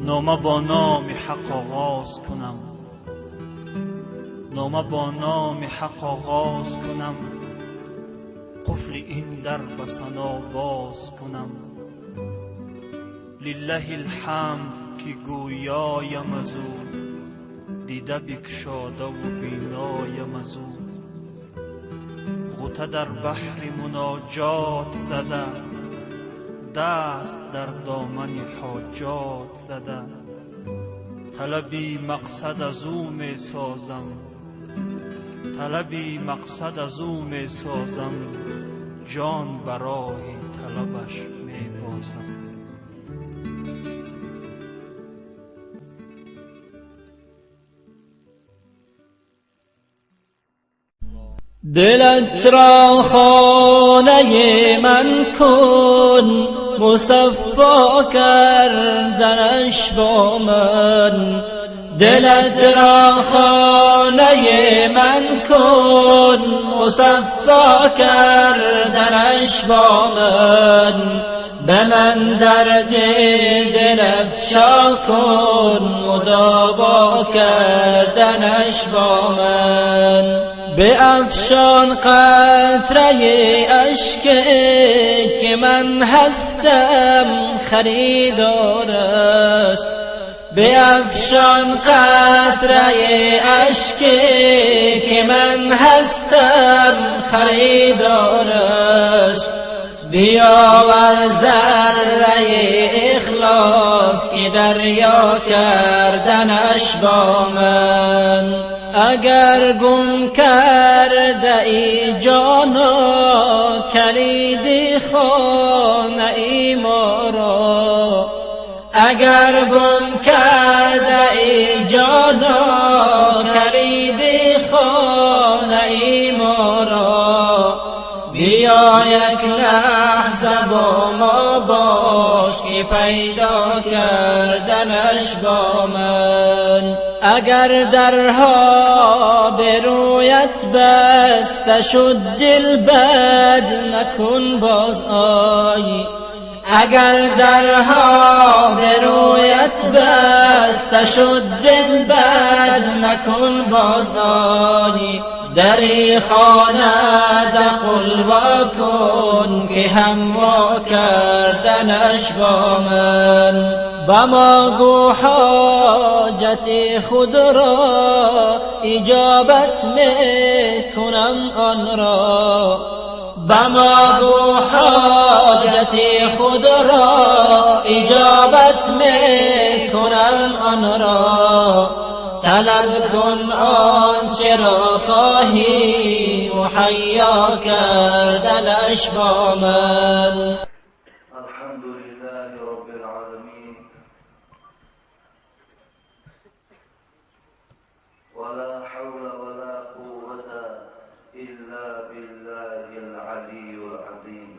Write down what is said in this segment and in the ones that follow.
نامه با نام حق آغاز کنم، نامه با نام حق آغاز کنم، قفل این در به ثنا باز کنم. لله الحمد که گویایم از او، دیده بگشاده و بینایم از او. غوطه در بحر مناجات زده، دست در دامن حاجات زده. طلبی مقصد از او می سازم، طلبی مقصد از او می سازم، جان برای طلبش می بازم. دلت را خانه من کن، مصفا کردنش با من. دلت را خانه من کن، مصفا کردنش با من. به من درد دل افشا کن، مداوا کردنش با من. به افشان قطره اشک که من هستم خریدارش. به افشان قطره اشک که من هستم خریدارش. بیاور ذره اخلاص که دریا کردنش با من. اگر گم کرده ای جانا، کلید خانه ای ما را. اگر گم کرده ای جانا، کلید خانه ای ما را. بیا یک لحظه با ما باش که پیدا کردنش با من. اگر درها به رویت بسته شد دل بد نکن باز آی. اگر درها به رویت بسته شد دل بد نکن باز آی. دری خانه دقل وا کن که هم وا کردنش با من. با ما گو حاجت خود را، اجابت می کنم آن را. با ما گو حاجت خود را، اجابت می کنم آن را. طلب کن آنچه را خواهی، مهیا کردنش با من. الحمد لله رب العالمين، ولا حول ولا قوة إلا بالله العلي العظيم.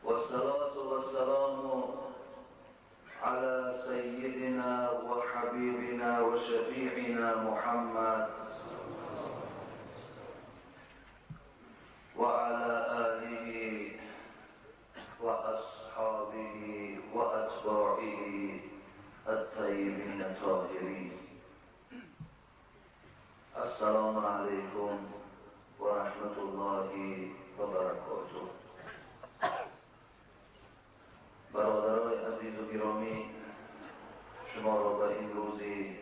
والصلاة والسلام على سيدنا وحبيبنا وشفيعنا محمد وعلى آله وأصحابه وأتباعه الطيبين الطاهرين. السلام عليكم ورحمة الله وبركاته. برادرای عزیز و گرامی، شما را به این روزی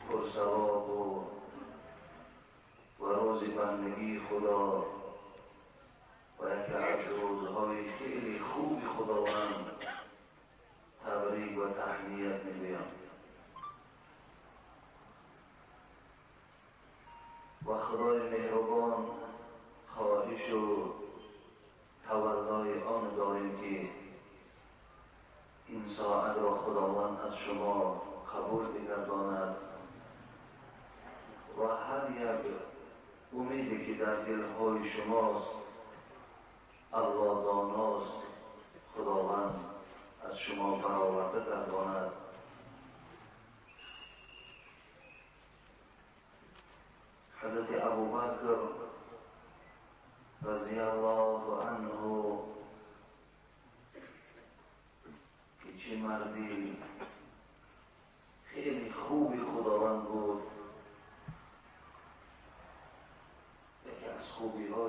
پرثواب و روز بندگی خدا و یکی از روزهای خیلی خوب خداوند تبریک و تهنیت میگویم و خدای مهربان خواهش و تولای آن داریم که این ساعت را خداوند از شما قبول بگرداند و هر یک امیدی که در دلهای شماست الله داناست، خداوند از شما برآورده گرداند. حضرت ابوبکر رضی الله عنه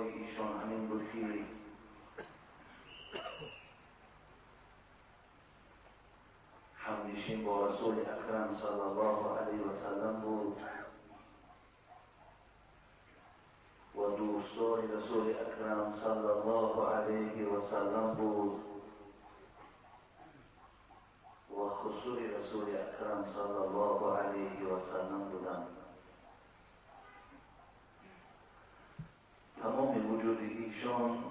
های ایشان همین بود که همنشین با رسول اکرم صلی الله علیه و سلم بود و دوستدار رسول اکرم صلی الله علیه و سلم بود و خصوص رسول اکرم صلی الله علیه و سلم بودند. تمام وجود ایشان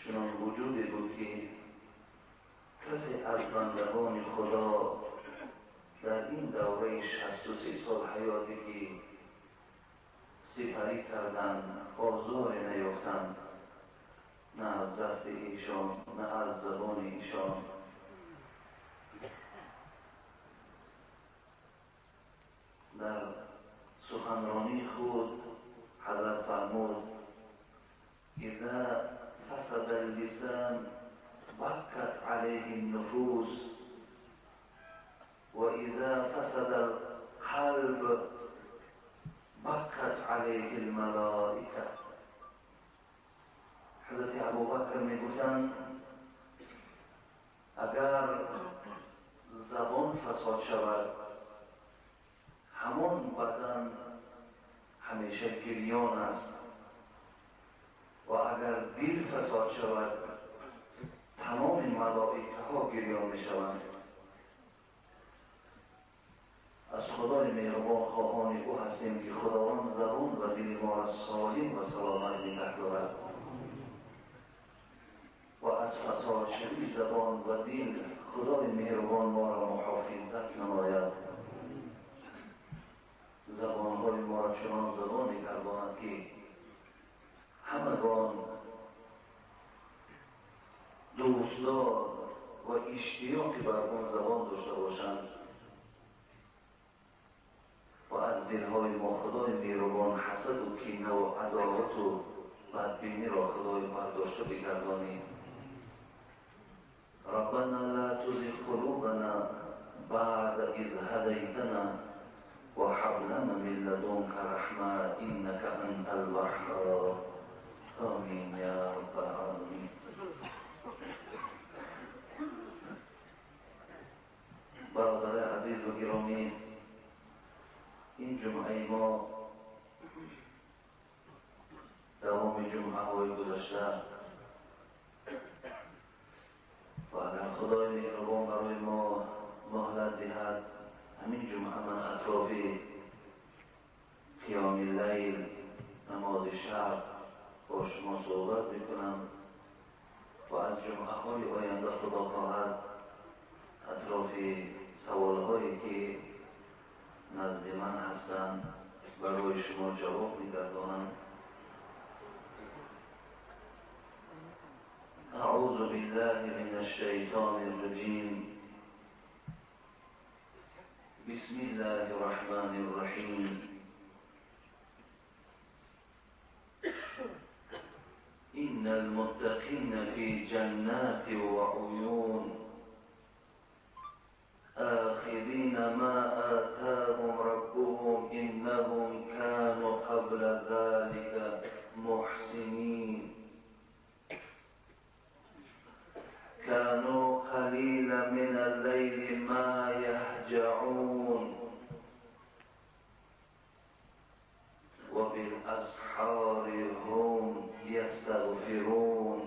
چنان وجودی بود که کسی از بندگان خدا در این دوره 63 سال حیاتی که سپری کردند آزار نیافتند، نه از دست ایشان نه از زبان ایشان. در سخنرانی خود حضرت فرمود اذا فسد اللسان بكت عليه النفوس و اذا فسد القلب بكت عليه الملائكه. حضرت ابوبکر میگویند اگر زبان فساد شود همان بدن همیشه گریان است و اگر دل فساد شود تمام ملائکه ها گریان می شوند. از خدای مهربان خواهان او هستیم که خداوند زبان و دل ما را سالم و سلامت نگه دارد و از فساد شوی زبان و دل خدای مهربان ما را محافظت نماید. زبانهای ما را چنان زبانی گرداند که همگان دوستدار و اشتیاقی بر آن زبان داشته باشند و از دلهای ما خدای مهربان حسد و کینه و عداوت و بدبینی را خدای برداشته بگردانیم. ربنا لا تزغ قلوبنا بعد اذ هدیتنا وهب لنا من لدنك رحمة إنك أنت الوهاب. آمین یا رب العالمین. برادر عزیز و گرامی، این جمعه ما دوام جمعه های گذشته و اگر خدای مهربان برای ما مهلت دهد همین جمعه من اطراف قیام اللیل نماز شب با شما صحبت میکنم و از جمعه های آینده خدا خواهد اطراف سوال هایی که نزد من هستند برای شما جواب میگردانم. اعوذ بالله من الشیطان الرجیم. بسم الله الرحمن الرحیم. إن المتقين في جنات وعيون آخذين ما آتاهم ربهم إنهم كانوا قبل ذلك محسنين كانوا قليلا من الليل ما يهجعون وبالأسحار هم يستغفرون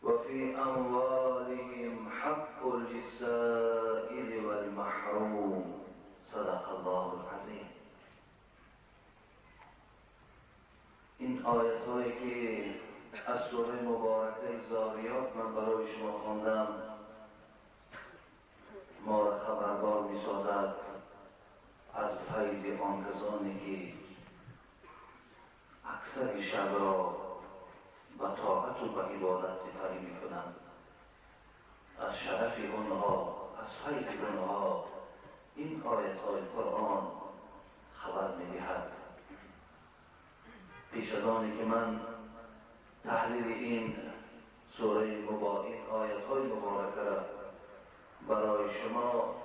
وفي أموالهم حق للسائل والمحروم. صدق الله العظيم. این آیت هایی که از سوره مبارکه زاریات من برای شما خواندم ما را خبردار می سازد از فیض آن کسانی که اکثر شب را به طاعت و به عبادت سپری می کنند. از شرف آنها، از فیض آنها این آیت های قرآن خبر می دهد. پیش از آنی که من تحلیل این سوره مبارکه، این آیت های مبارکه را برای شما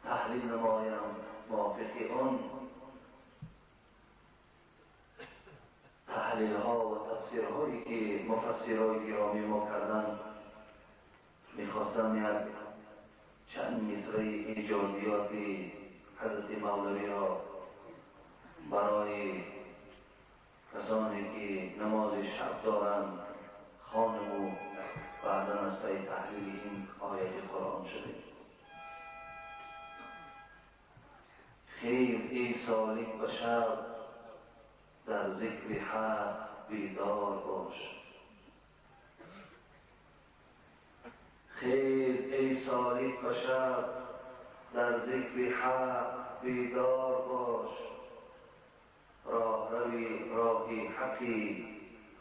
تحلیل نمایم موافق آن تحلیل ها و تفسیر هایی که مفسرهای گرامی ما کردن، میخواستم یک چند مصرع ایجادیات حضرت مولوی را برای کسانی که نماز شب دارند خوانم و بعدا از پی تحلیل این آیت قرآن شده. خیز ای سالک به شب در ذکر حق بیدار باش. خیز ای سالک به شب در ذکر حق بیدار باش. راهی حقی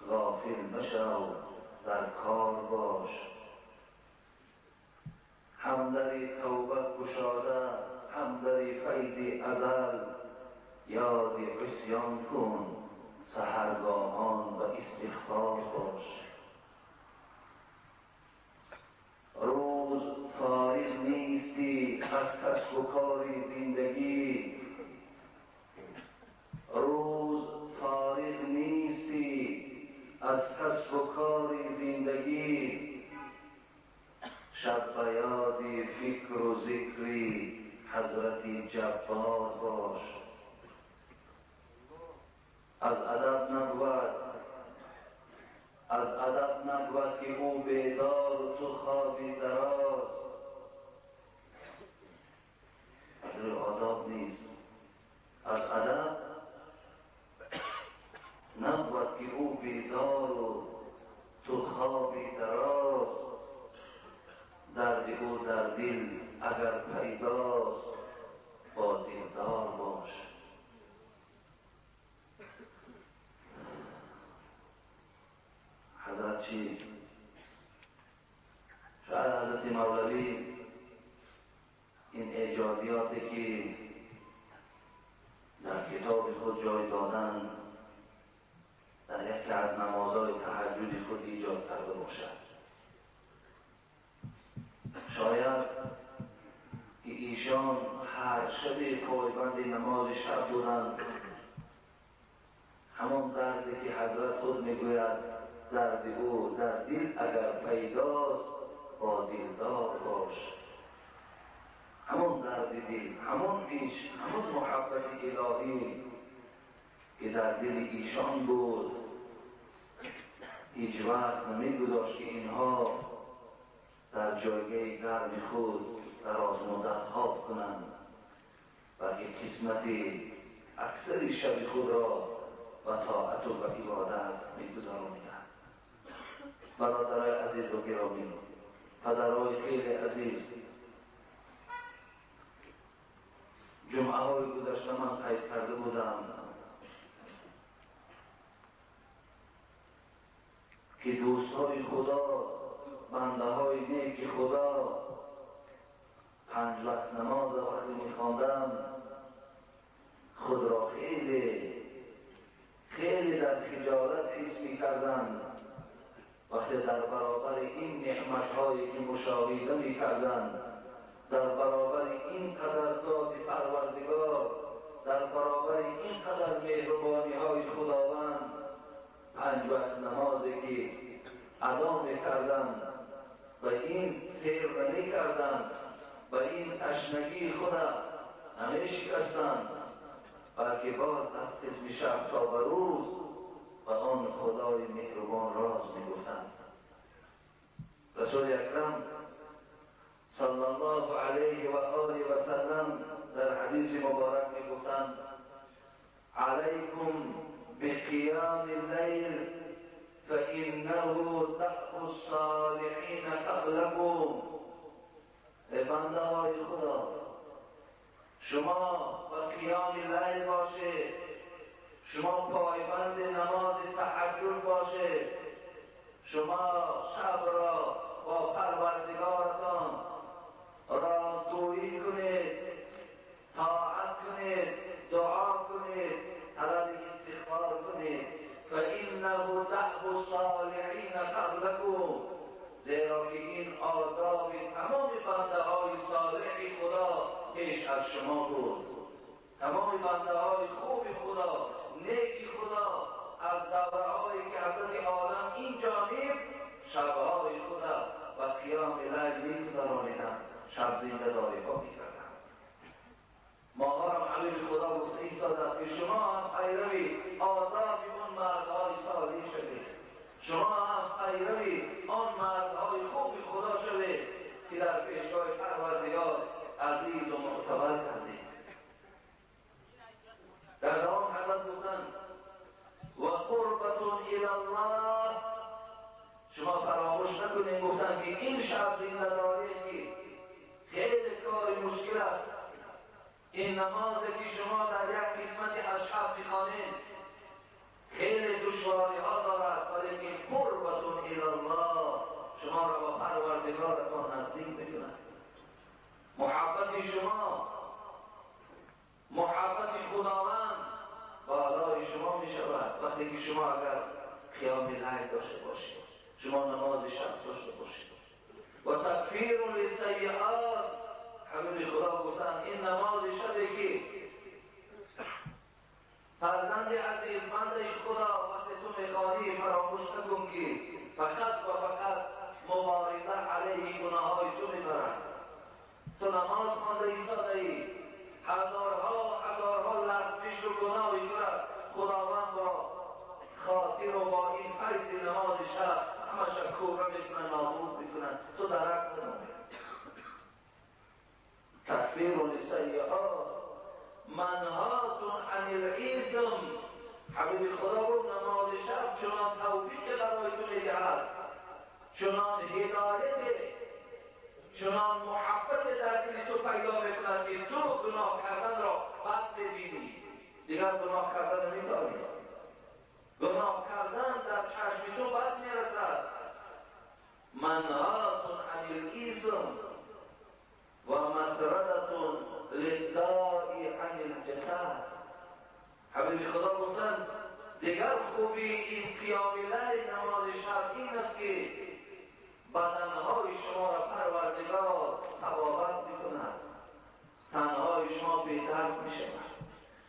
غافل مشو در کار باش. همدری توبه گشاده همدری فیض ازل، یاد عصیان کن سحرگاهان و استغفار باش. روز فارغ نیستی از کسب و کار زندگی. روز فارغ نیستی از کسب و کار زندگی. شب به یاد فکر و ذکری حضرت جبار باش. از ادب نبود که او بیدار و تو خوابی دراز. از آداب نیست. از ادب نبود که او بیدار و تو خوابی دراز. درد او در دل اگر پیداست با دلدار باش. حضرت چی؟ شاید حضرت مولوی این ایجادیاتی که در کتاب خود جای دادن در یکی از نمازهای تهجد خود ایجاد کرده باشد. شاید که ایشان هر شب پایبند نماز شب بودند، همان دردی که حضرت خود میگوید درد او در دل اگر پیداست با دلدار باش. همون درد دل، همون عشق، همون محبت الهی که در دل ایشان بود، هیچ وقت نمیگذاشت که اینها در جایگاه گرم خود دراز مدت خواب کنند، بلکه قسمت اکثر شب خود را و طاعت و عبادت میگذرانیدند. برادرای عزیز و گرامی، پدرای خیلی عزیز، جمعه های گذشته من قید کرده بودم که دوستای خدا، بنده های نیک خدا 5 وقت نماز وقتی میخواندن خود را خیلی در خجالت حس میکردن وقتی در برابر این نعمتهایی که مشاهده میکردن، در برابر این قدر ذات پروردگار، در برابر این قدر مهربانی های خداوند، 5 وقت نمازی که ادا میکردن و این سیر نمیکردن و این تشنگی خدا نمیشکستند، بلکه باز از قسم شب تا به روز و آن خدای مهربان راز میگفتند. رسول اکرم صلی الله علیه و آله و سلم در حدیث مبارک میگفتند: علیکم بقیام اللیل فإنه دأب الصالحین قبلکم. ای بنده های خدا، شما با قیام لیل باشه، شما پایبند نماز تهجد باشه، شما شب را با پروردگارتان رازجویی کنید، طاعت کنید، دعا کنید، طلب استغفار کنید. فإنه دأب الصالحین قبلکم، زیرا که این آداب تمام بنده های صالح خدا پیش از شما بود. تمام بنده های خوب خدا، نیک خدا از دوره زنده داری ها میکردن. ماها هم حبیب خدا گفت ایستاد که شما هم پیروی آداب اون مردهای صالح شده، شما هم پیروی آن مردهای خوب خدا شده که در پیشگاه پروردگار عزیز و معتبر کردید. در دوام حضرت گفتند و قربتون الی الله، شما فراموش نکنید گفتند که این شب زنده داری که خیلی کار مشکل است، این نمازی که شما در یک قسمت از شب میخوانید خیلی دشواری ها دارد، ولی که قربتون الی الله شما را با پروردگارتان نزدیک میکند. محبت شما، محبت خداوند بالای شما می شود وقتی که شما اگر قیام لیل داشته باشید، شما نماز شب داشته باشید. و تکفیر للسیئات، حبیب خدا گفتند این نماز شبی که فرزند عزیزمند خدا وقتی تو میخوانی فراموش نکن که فقط و فقط مبارزه علیه گناههای تو میبرد. تو نماز خوانده ایستاده ای، هزارها لغزش و گناهی برد، خداوند با خاطر و با این فیض نماز شب همش کوبه میکنن، نابود میکنن، تو در عکس نمید. تکفیر للسیئات منهاتون عن الاسم، حبیب خدا گفت نماز شب چنان توفیق برای تو میدهد، چنان هدایت، چنان محبت در دل تو پیدا میکند که تو گناه کردن را بد ببینی، دیگر گناه کردن نمی‌داری. گناه کردن در چشم تو بد میرسد. منهاتون عن الاسم و مطردتون للداء عن الجسد. حبیب خدا گفتند دیگر خوبی این قیام لیل نماز شب این است که بدنهای شما را پروردگار طبابت میکند، تنهای شما بی‌درد میشود.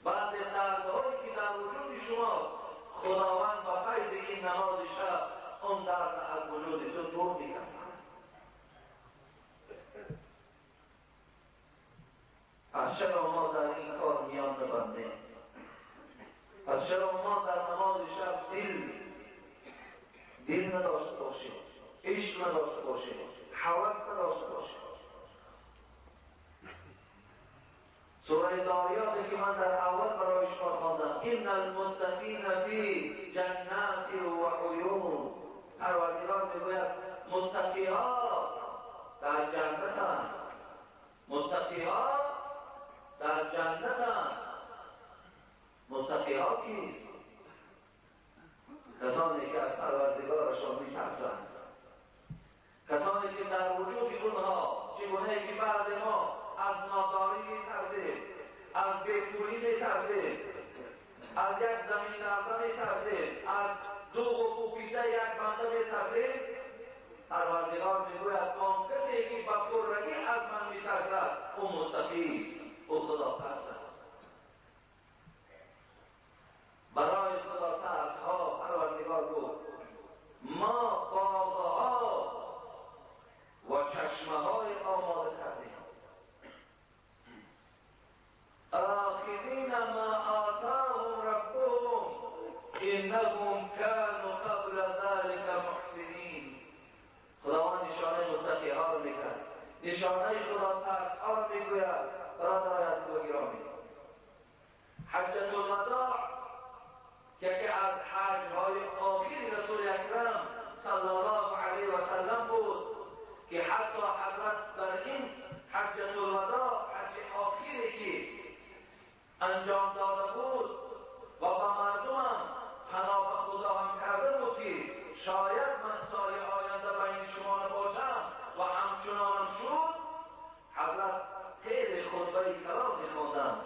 بعد دردهایی که در وجود شما خداوند با فیض این نماز شب اون درد از وجود تو دور میکند. پس چرا ما در این کار میان ببندیم؟ پس چرا ما در نماز شب دل نداشته باشیم، عشق نداشته باشیم، حوث نداشته باشیم؟ سوره داریاتی که من در اول برای شما خواندم، این المتقین فی جنات و عیون، پروردگار میگوید متقی ها در جنتند، متقی ها در جنتند. متقی ها کیست؟ کسانی که از پروردگارشان میترسند، کسانی که در وجود اونها چگونه که بعد ما از ناداری میترسیم، از بیپولی میترسیم، از یک زمین لرزه میترسیم، از دوغ و پوکیزه یک بنده میترسیم، پروردگار میگوید آن کسی که به خرگی از من میترسد او متقی است، او خدا پرست است. برای خدا ترس ها پروردگار گفت ما باغها و چشمه های آماده کردیم، آخذین ما آتاهم ربهم انهم كانوا قبل ذلك محسنین. خداوند نشانه متقی ها رو میکرد، نشانه خدا ترس ها رو میگوید. برادرای عزیز و گرامی، حجة الوداع که از حج های آخر رسول اکرم صلی الله علیه و سلم بود که حتی حضرت در این حجة الوداع، حج آخری که انجام داده بود و با مردمم پناه به خدا هم کرده بود که شاید من سال آینده بین شما نباشم و همچنان شد. حضرت خیلی خطبه کلام می‌خواندند،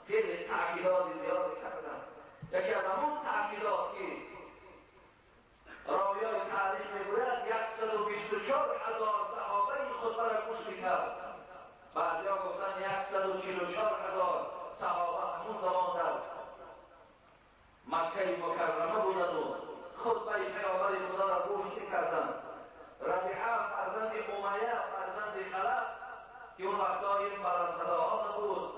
خیلی تأکیدات زیادی کردند. یکی از همون تأکیدات که راویای تاریخ میگوید 124,000 صحابه این خطبه را گوش میکرد. بعضیا گفتن 144,000 صحابه همون زمان در مکه مکرمه بودند و خطبه پیامبر خدا را گوش میکردند. ربیعه فرزند امیه فرزند خلف که اون وقتا این بلندصداها نبود،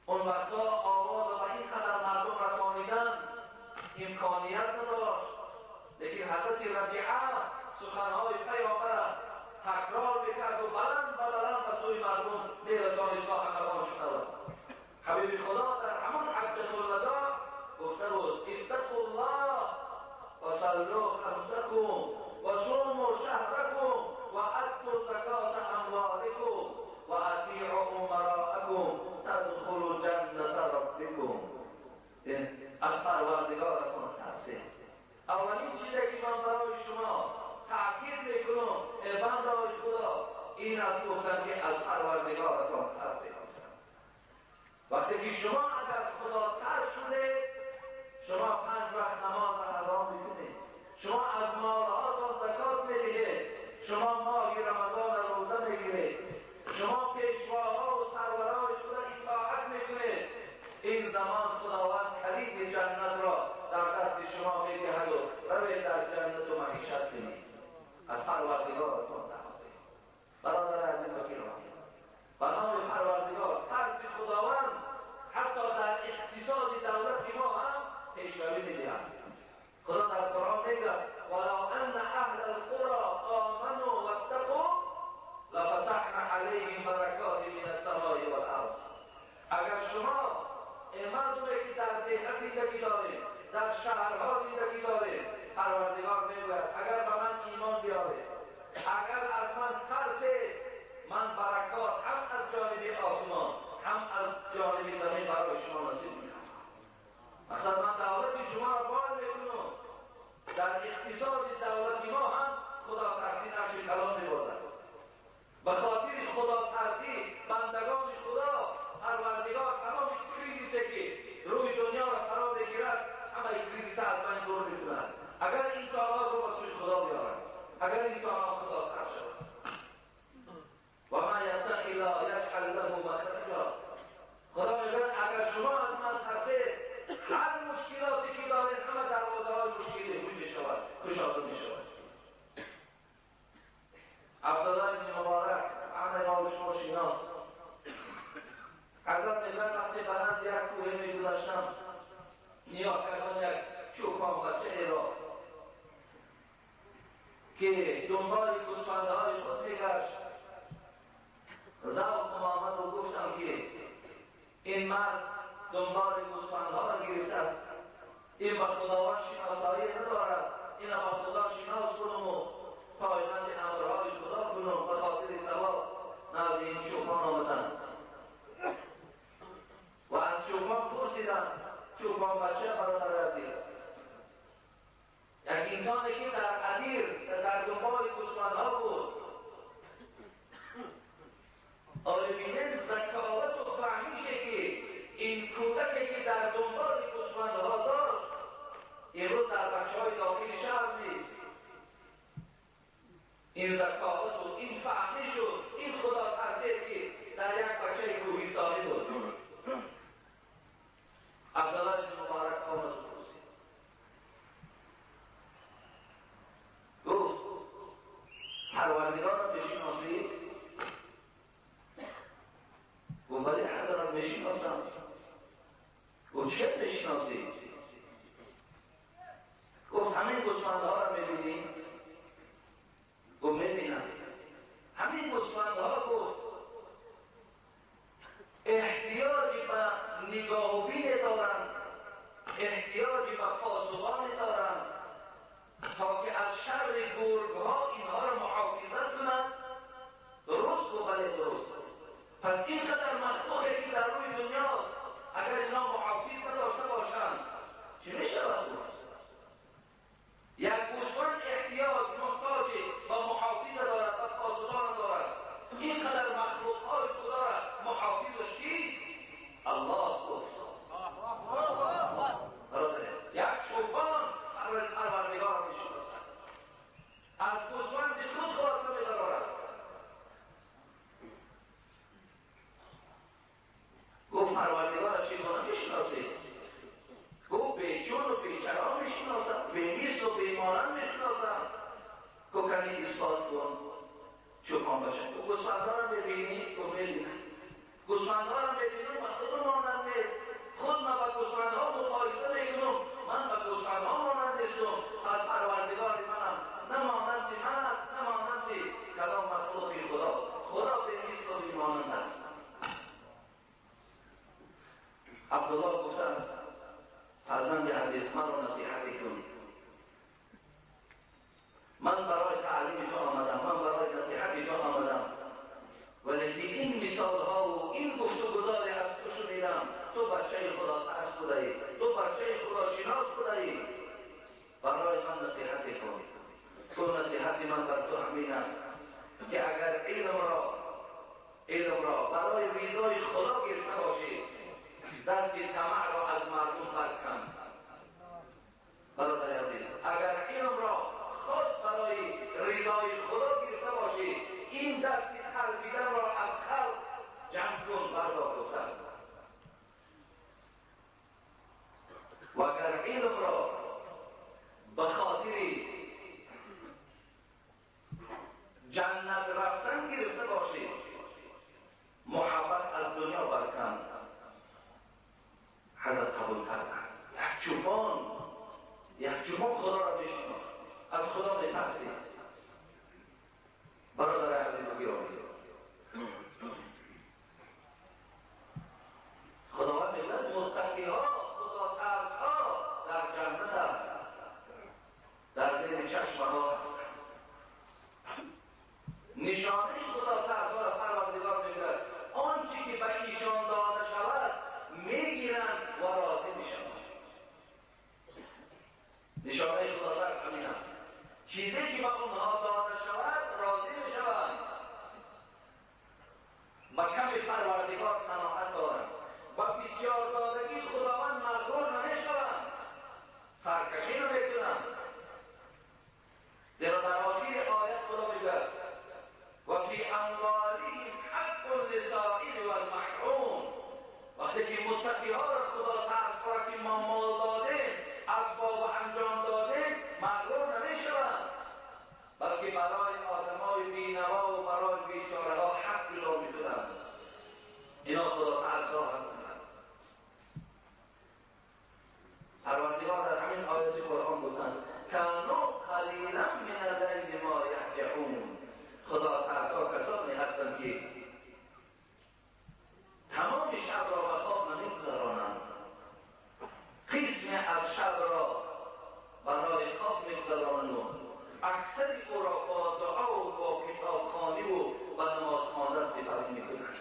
اون وقتا آواز و این قدر مردم رسانیدن امکانیت نداشت. لیکن حضرت ربیعه سخنهای پیامبر تکرار میکرد و بلند و بلند به سوی مردم میرسانید تا همگان شنود. حبیب خدا در همون حجة الوداع گفته بود اتقوا الله و صلوا خمسکم و صوموا شهرکم و ادوا زکات اموالکم و اطیعوا امراءکم تدخلوا جنة ربکم. از پروردگارتان ترسید. اولین چیزی که من برای شما تأکید میکنم ای بنده‌های خدا این است گفتن که از پروردگارتان ترسید. وقتی که شما اگر خدا ترس شده شما 5 وقت نماز حرام میکنید، شما از مالهاتان زکات میدهید، شما ماه رمضان روزه میگیرید، شما پیشواها و سرورای خدا اطاعت میکنید. این زمان خداوند کلید جنت را در دست شما میدهد و روید در جنت و معیشت کنید. از پروردگارتان ترسید. برادر عزیز و گرامی، به نام پروردگار ترس خداوند حتی در اقتصاد دولت ما هم پیشروی میدهد. خدا در قرآن میگه ولو ان اهل القرى آمنوا واتقوا لفتحنا علیهم برکات من السماء والارض. اگر شما مردمی که در دهات زندگی دارید، در شهرها زندگی دارید، پروردگار میگوید اگر به من ایمان بیارید، اگر از من ترسید، من برکات هم از جانب آسمان هم از جانب زمین برای شما نصیب میکنم. مثلا من دولت شما را باید میکنم، در اقتصاد دولت ما هم خدا ترسی نقش کلان میبازد. به خاطر خدا ترسی بندگان خدا پروردگار تمام کریزیسی که روی دنیا را فرا بگیرد همه کریزیس از من دور میکنند. اگر این کارها رو به سوی خدا بیارند، اگر این کارها خدا ترس شود و من یتق الله یجعل له مخرجا. خدا میگوید اگر شما از من ترسید هر مشکلاتی که دارید همه دروازه‌های مشکلی روی میشود، گشاده میشود. عبدالله بن مبارک همه ما شما شناس حضرت میگوید وقتی بلند یک کوه میگذاشتم نیا کردم یک چوپان بچه را که دنبال گوسفندهای خود میگشت. ذوق آمد و گفتم که این مرد دنبال گوسفندها را گرفته است، این به خداوند شناسایی ندارد، این به خدا شناس کنم و پایبند امرهای خدا کنم به خاطر ثواب نزد این چوپان آمدند و از چوپان پرسیدند چوپان بچه برادر عزیز یک انسانی که در عدیر در دنبال گوسفندها بود آیا بینید ذکاوت و فهمیشه که این کودکی که در دنبال گوسفندها داشت امروز در بچه‌های داخل شهر نیست. این ذکاوت و این فهمیش و این خدا ترسید که در یک بچه کوهستانی بود. عبدالله بن مبارک آمد و پرسید گفت پروردگار را میشناسی؟ گفت ولی حضرت میشناسم. گفت چه میشناسی؟ گفت همین گوسفندها را میبینی؟ گفت میبینم. همین گوسفندها گفت احتیاجی به نگاه و بین دارند، احتیاجی به پاسبانی دارند تا که از شر گرگها اینها را محافظت کنند. درست و بله درست. پس اینقدر مخلوقی که در روی دنیا اگر اینا محافظ نداشته باشند چه میشود؟ یک گوسفند احتیاج محتاج به محافظ دارد، به پاسبان دارد. اینقدر مخلوقهای خدا را محافظش کیست؟ الله گفت. یک چوپان پروردگار میشناسد، از گوسفند خود خلاصه می‌دارد. گفت پروردگار چگونه میشناسید؟ گفت بیچون و بیچرا میشناسم، بیمیست و بیمانند میشناسم. گفت کنی اثبات کن. چوپان باشه. تو گوسفندها رو ببینی گفت میبینم، گوسفندها رو ببینم و خود مانند نیست، خود من با گوسفندها مقایسه میکنم، من با گوسفندها مانند نیستم، از پروردگار منم نه مانند من است نه مانند کدام مخلوق خدا. خدا به نیست و بی مانند است. عبدالله گفتن فرزند عزیز من رو نصیحتی کن، من برای تعلیم تو آمدم، من برای نصیحتی تو آمدم، ولی این مثال ها و این گفتگوزار از تو شنیدم، تو بچه خدا ترس بودی، تو بچه خدا شناس بودی، برای من نصیحتی کن. تو نصیحتی من بر تو همین است که اگر علم را برای رضای خدا گرفته باشی، دست طمع را از مردم برکن. برادر عزیز، اگر علم را خاص برای رضای خدا گرفته باشی، این دست طلبیدن را از خلق جمع کن، بردار گفتن. و اگر علم را به خاطر جنت رفتن گرفته باشی، محبت از دنیا برکن، حضرت قبول کردن. یک چوپان خدا را بشناس، از خدا بترسی. برادر عزیز و گرامی، خداوند میگوید متقی‌ها، خدا ترس‌ها در جنت، در دل چشم‌ها هست. نشانه خدا ترس‌ها را پروردگار میگوید آنچه که به ایشان داده شود میگیرند و راضی میشوند. نشانه خدا ترس همین است، چیزی که به اونها داده شود راضی میشوند. با کمی پروردگار قناعت دارند، با بسیار دادگی خداوند مغرور نمیشوند، سرکشی نمیکنند. در آخر آیت خدا میگوید و فی اموالهم حق للسائل والمحروم. وقتی که متقی‌ها را خدا ترس را که ما مال دادیم، اسباب و انجام دادیم، مغرور نمیشوند، بلکه برای آدمای بینوا و برای بیچاره‌ها حق اعلام می‌کنند. اینا خدا ترس‌ها هستند. پروردگار در همین آیات قرآن گفتند کانوا قلیلا من اللیل ما یهجعون. خدا ترس‌ها کسانی هستند که تمام شب را به خواب نمی‌گذرانند، قسمی از شب را برای خواب می‌گذرانند، اکثر او را با دعا و با کتابخوانی و با نماز خواندن صفت می‌کنند.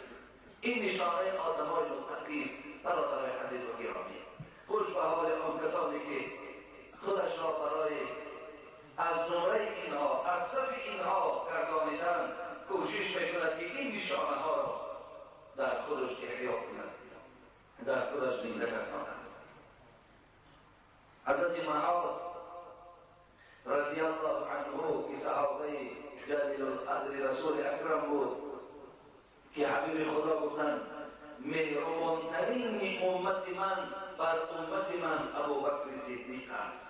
این نشانه آدمای متقی است. برادران عزیز و گرامی، خوش به حال آن کسانی که خودش را برای از زمره اینها، از صف اینها گردانیدن کوشش می‌کند که این نشانه ها را در خودش احیا کند، در خودش زنده کند. حضرت معاذ رضی الله عنه که صحابه جلیل القدر رسول اکرم بود که حبیب خدا گفتند مهربانترین امت من بر امت من ابوبکر صدیق است،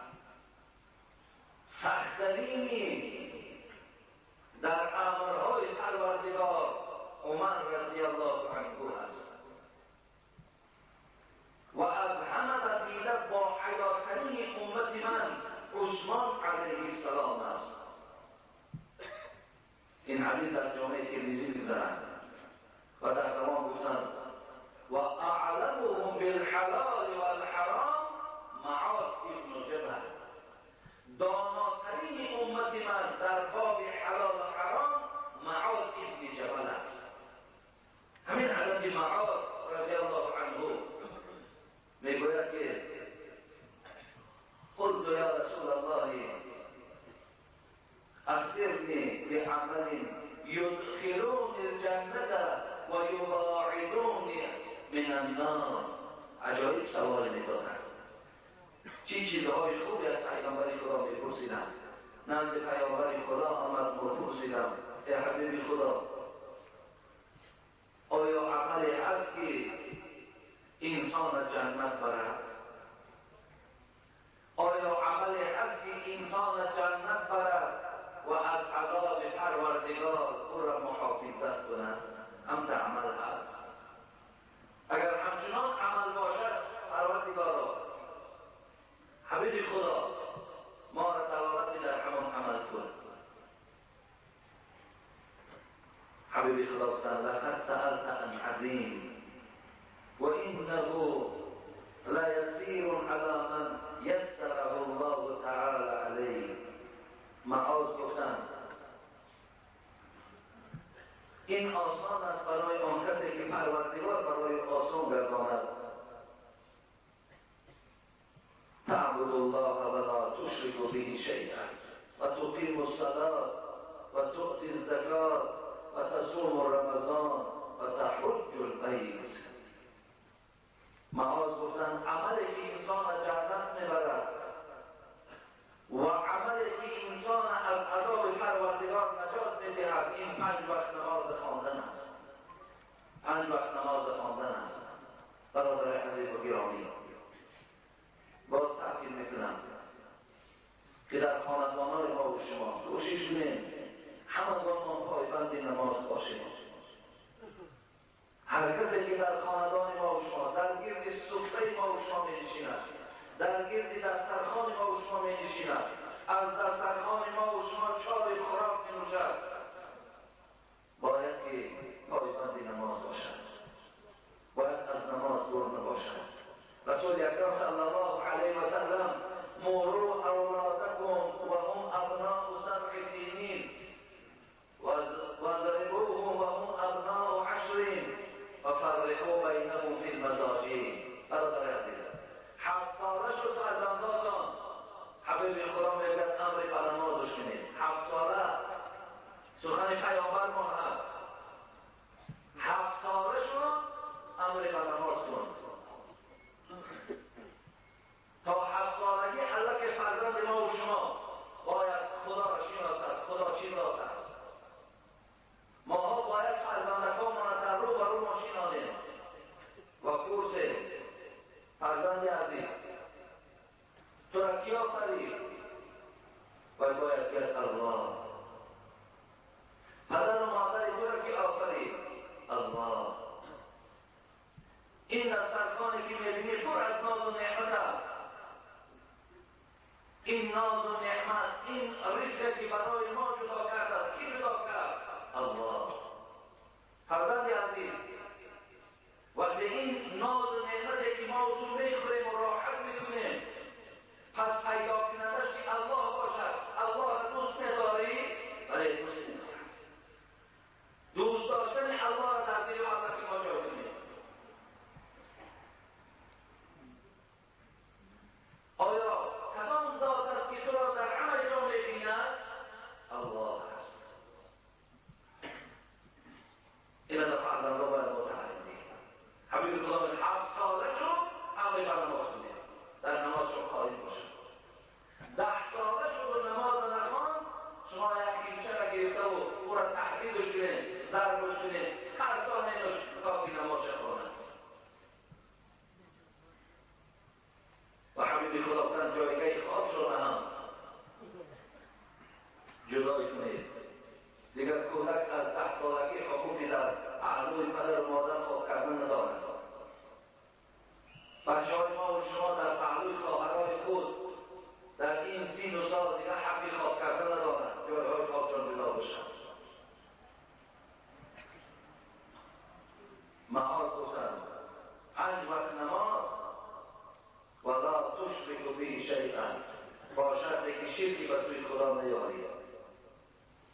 سخت‌ترین در امرهای پروردگار عمر رضی الله عنه است و از همه دیده با حیاترین امت من عثمان علیه السلام است. این حدیث از جامعه ترمذی می‌گذرد و در تمام گفتند و اعلمهم بالحلال والحرام معاذ ابن جبل. داناترین امت من در باب حلال و حرام معاذ ابن جبل است. همین حضرت معاذ رضی الله عنه میگوید که قلت یا رسول الله اخبرنی بعمل یدخلون الجنة و یباعدون من النار. عجایب سوال میدادند، چی چیزهای خوبی از پیامبر خدا میپرسیدم. نزد پیامبر خدا آمد پرسیدم ای حبیب خدا آیا عملی هست که انسان از جنت برد؟ آیا عملی هست که انسان از جنت برد و از عذاب پروردگار او را حبیبی خدا گفتن لقد سألت عن عظیم و انه لیسیر علی من یسره الله تعالی علیه. معاذ گفتن این آسان است برای آن کسی که پروردگار برای آسان گرداند. تعبد الله ولا تشرك به شيئا وتقيم الصلاة وتؤتي الزكاة وتصوم رمضان وتحج البيت. معاذ گفتن عملی که انسان جنت میبرد و عملی که انسان از عذاب پروردگار نجات میدهد این 5 وقت نماز خواندن است. 5 وقت نماز خواندن است. برادر عزیز و گرامی، باز تأکید میکنم که در خاندانهای ما و شما کوشش کنیم همگان ما پایبند نماز باشیم. هر کسی که در خاندان ما و شما در گرد سفره ما و شما می نشیند، در گرد دسترخوان ما و شما می نشیند، از دسترخوان ما و شما چای خوراک می نوشد، باید که پایبند نماز باشد، باید از نماز دور نباشد. رسول اکرم صلی الله علیه و سلم مروا اولادکم و هم ابناء 7 سنین و ضربوهم و هم ابناء 10 و فرقوا بینهم فی المضاجع. برادر عزیز، 7 ساله شد فرزندانتان، حبیب خدا میگوید امر به نمازش کنید. 7 ساله سخن پیامبر ما هست. 7 ساله شد امر به نماز کن. تا 7 سالگی الله که فرزند ما و شما باید خدا را شناسد. خدا چی ذات است؟ ماها باید فرزندکان را در رو برو ما شناسیم و کورس فرزند عزیز تو را کی آفرید؟ و باید گفت الله. پدر و مادر تو را کی آفرید؟ الله. این دسترخوانی که میبینی پر از ناز و نعمت است. این ناز و نعمت، این رزقی که برای ما جدا کرده است، کی جدا کرد؟ الله. فرزند عزیز، وقتی این ناز و نعمتی که ما تو میخوریم و راحت میکنیم، پس پیدا کنندش که الله باشد. الله را دوست نداری؟ بله دوست نداری. دوست داشتن الله را در دل ما جای کنیم. آیا کدام ذات است که تو را در عمل جا می‌بیند؟ الله است. این را فرزند را باید متعلم دید. حبیب خدا 7 ساله شد امر به نماز کنید، در نماز شما قائم باشد. 10 ساله شد و نماز نخواند، شما یک کیلچه را گرفته و او را تهدیدش کنید، ضربش کنید، هر ثانیه‌اش تا که نماز خواند. و حبیب خدا بودن جایگاه خواب رو هم جدای کنید. دیگر کودک از 10 سالگی حقوقی در پهلوی پدر و مادر خواب کردن ندارد. بچه های ما و شما در پهلوی خواهرای خود در این 30 سال دیگر حقی خواب کردن ندارد. جایهای خواب جان جدا بشن. معاذ گفتن 5 وقت نماز ولا تشرك به شیئا، با شرطی که شرکی به توی خدا نیاری،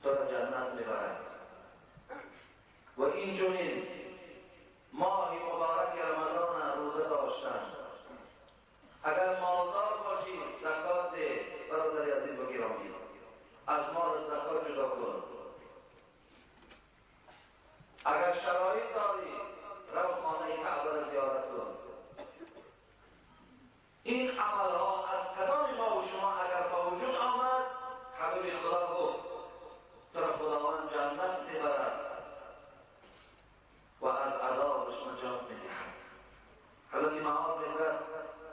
تو را جنت میبرد. و این چنین ماه مبارک رمضان روزه داشتن، اگر مالدار باشی زکات ده. برادر عزیز و گرامی، از مال زکات جدا کن. اگر شرایط داری رو خانه کعبه را زیارت کن. این عملها از کدام ما و شما اگر با وجود آمد، حبیب خدا گفت تو را خداوند جنت میبرد و از عذابش نجات میدهد. حضرت معاذ میگوید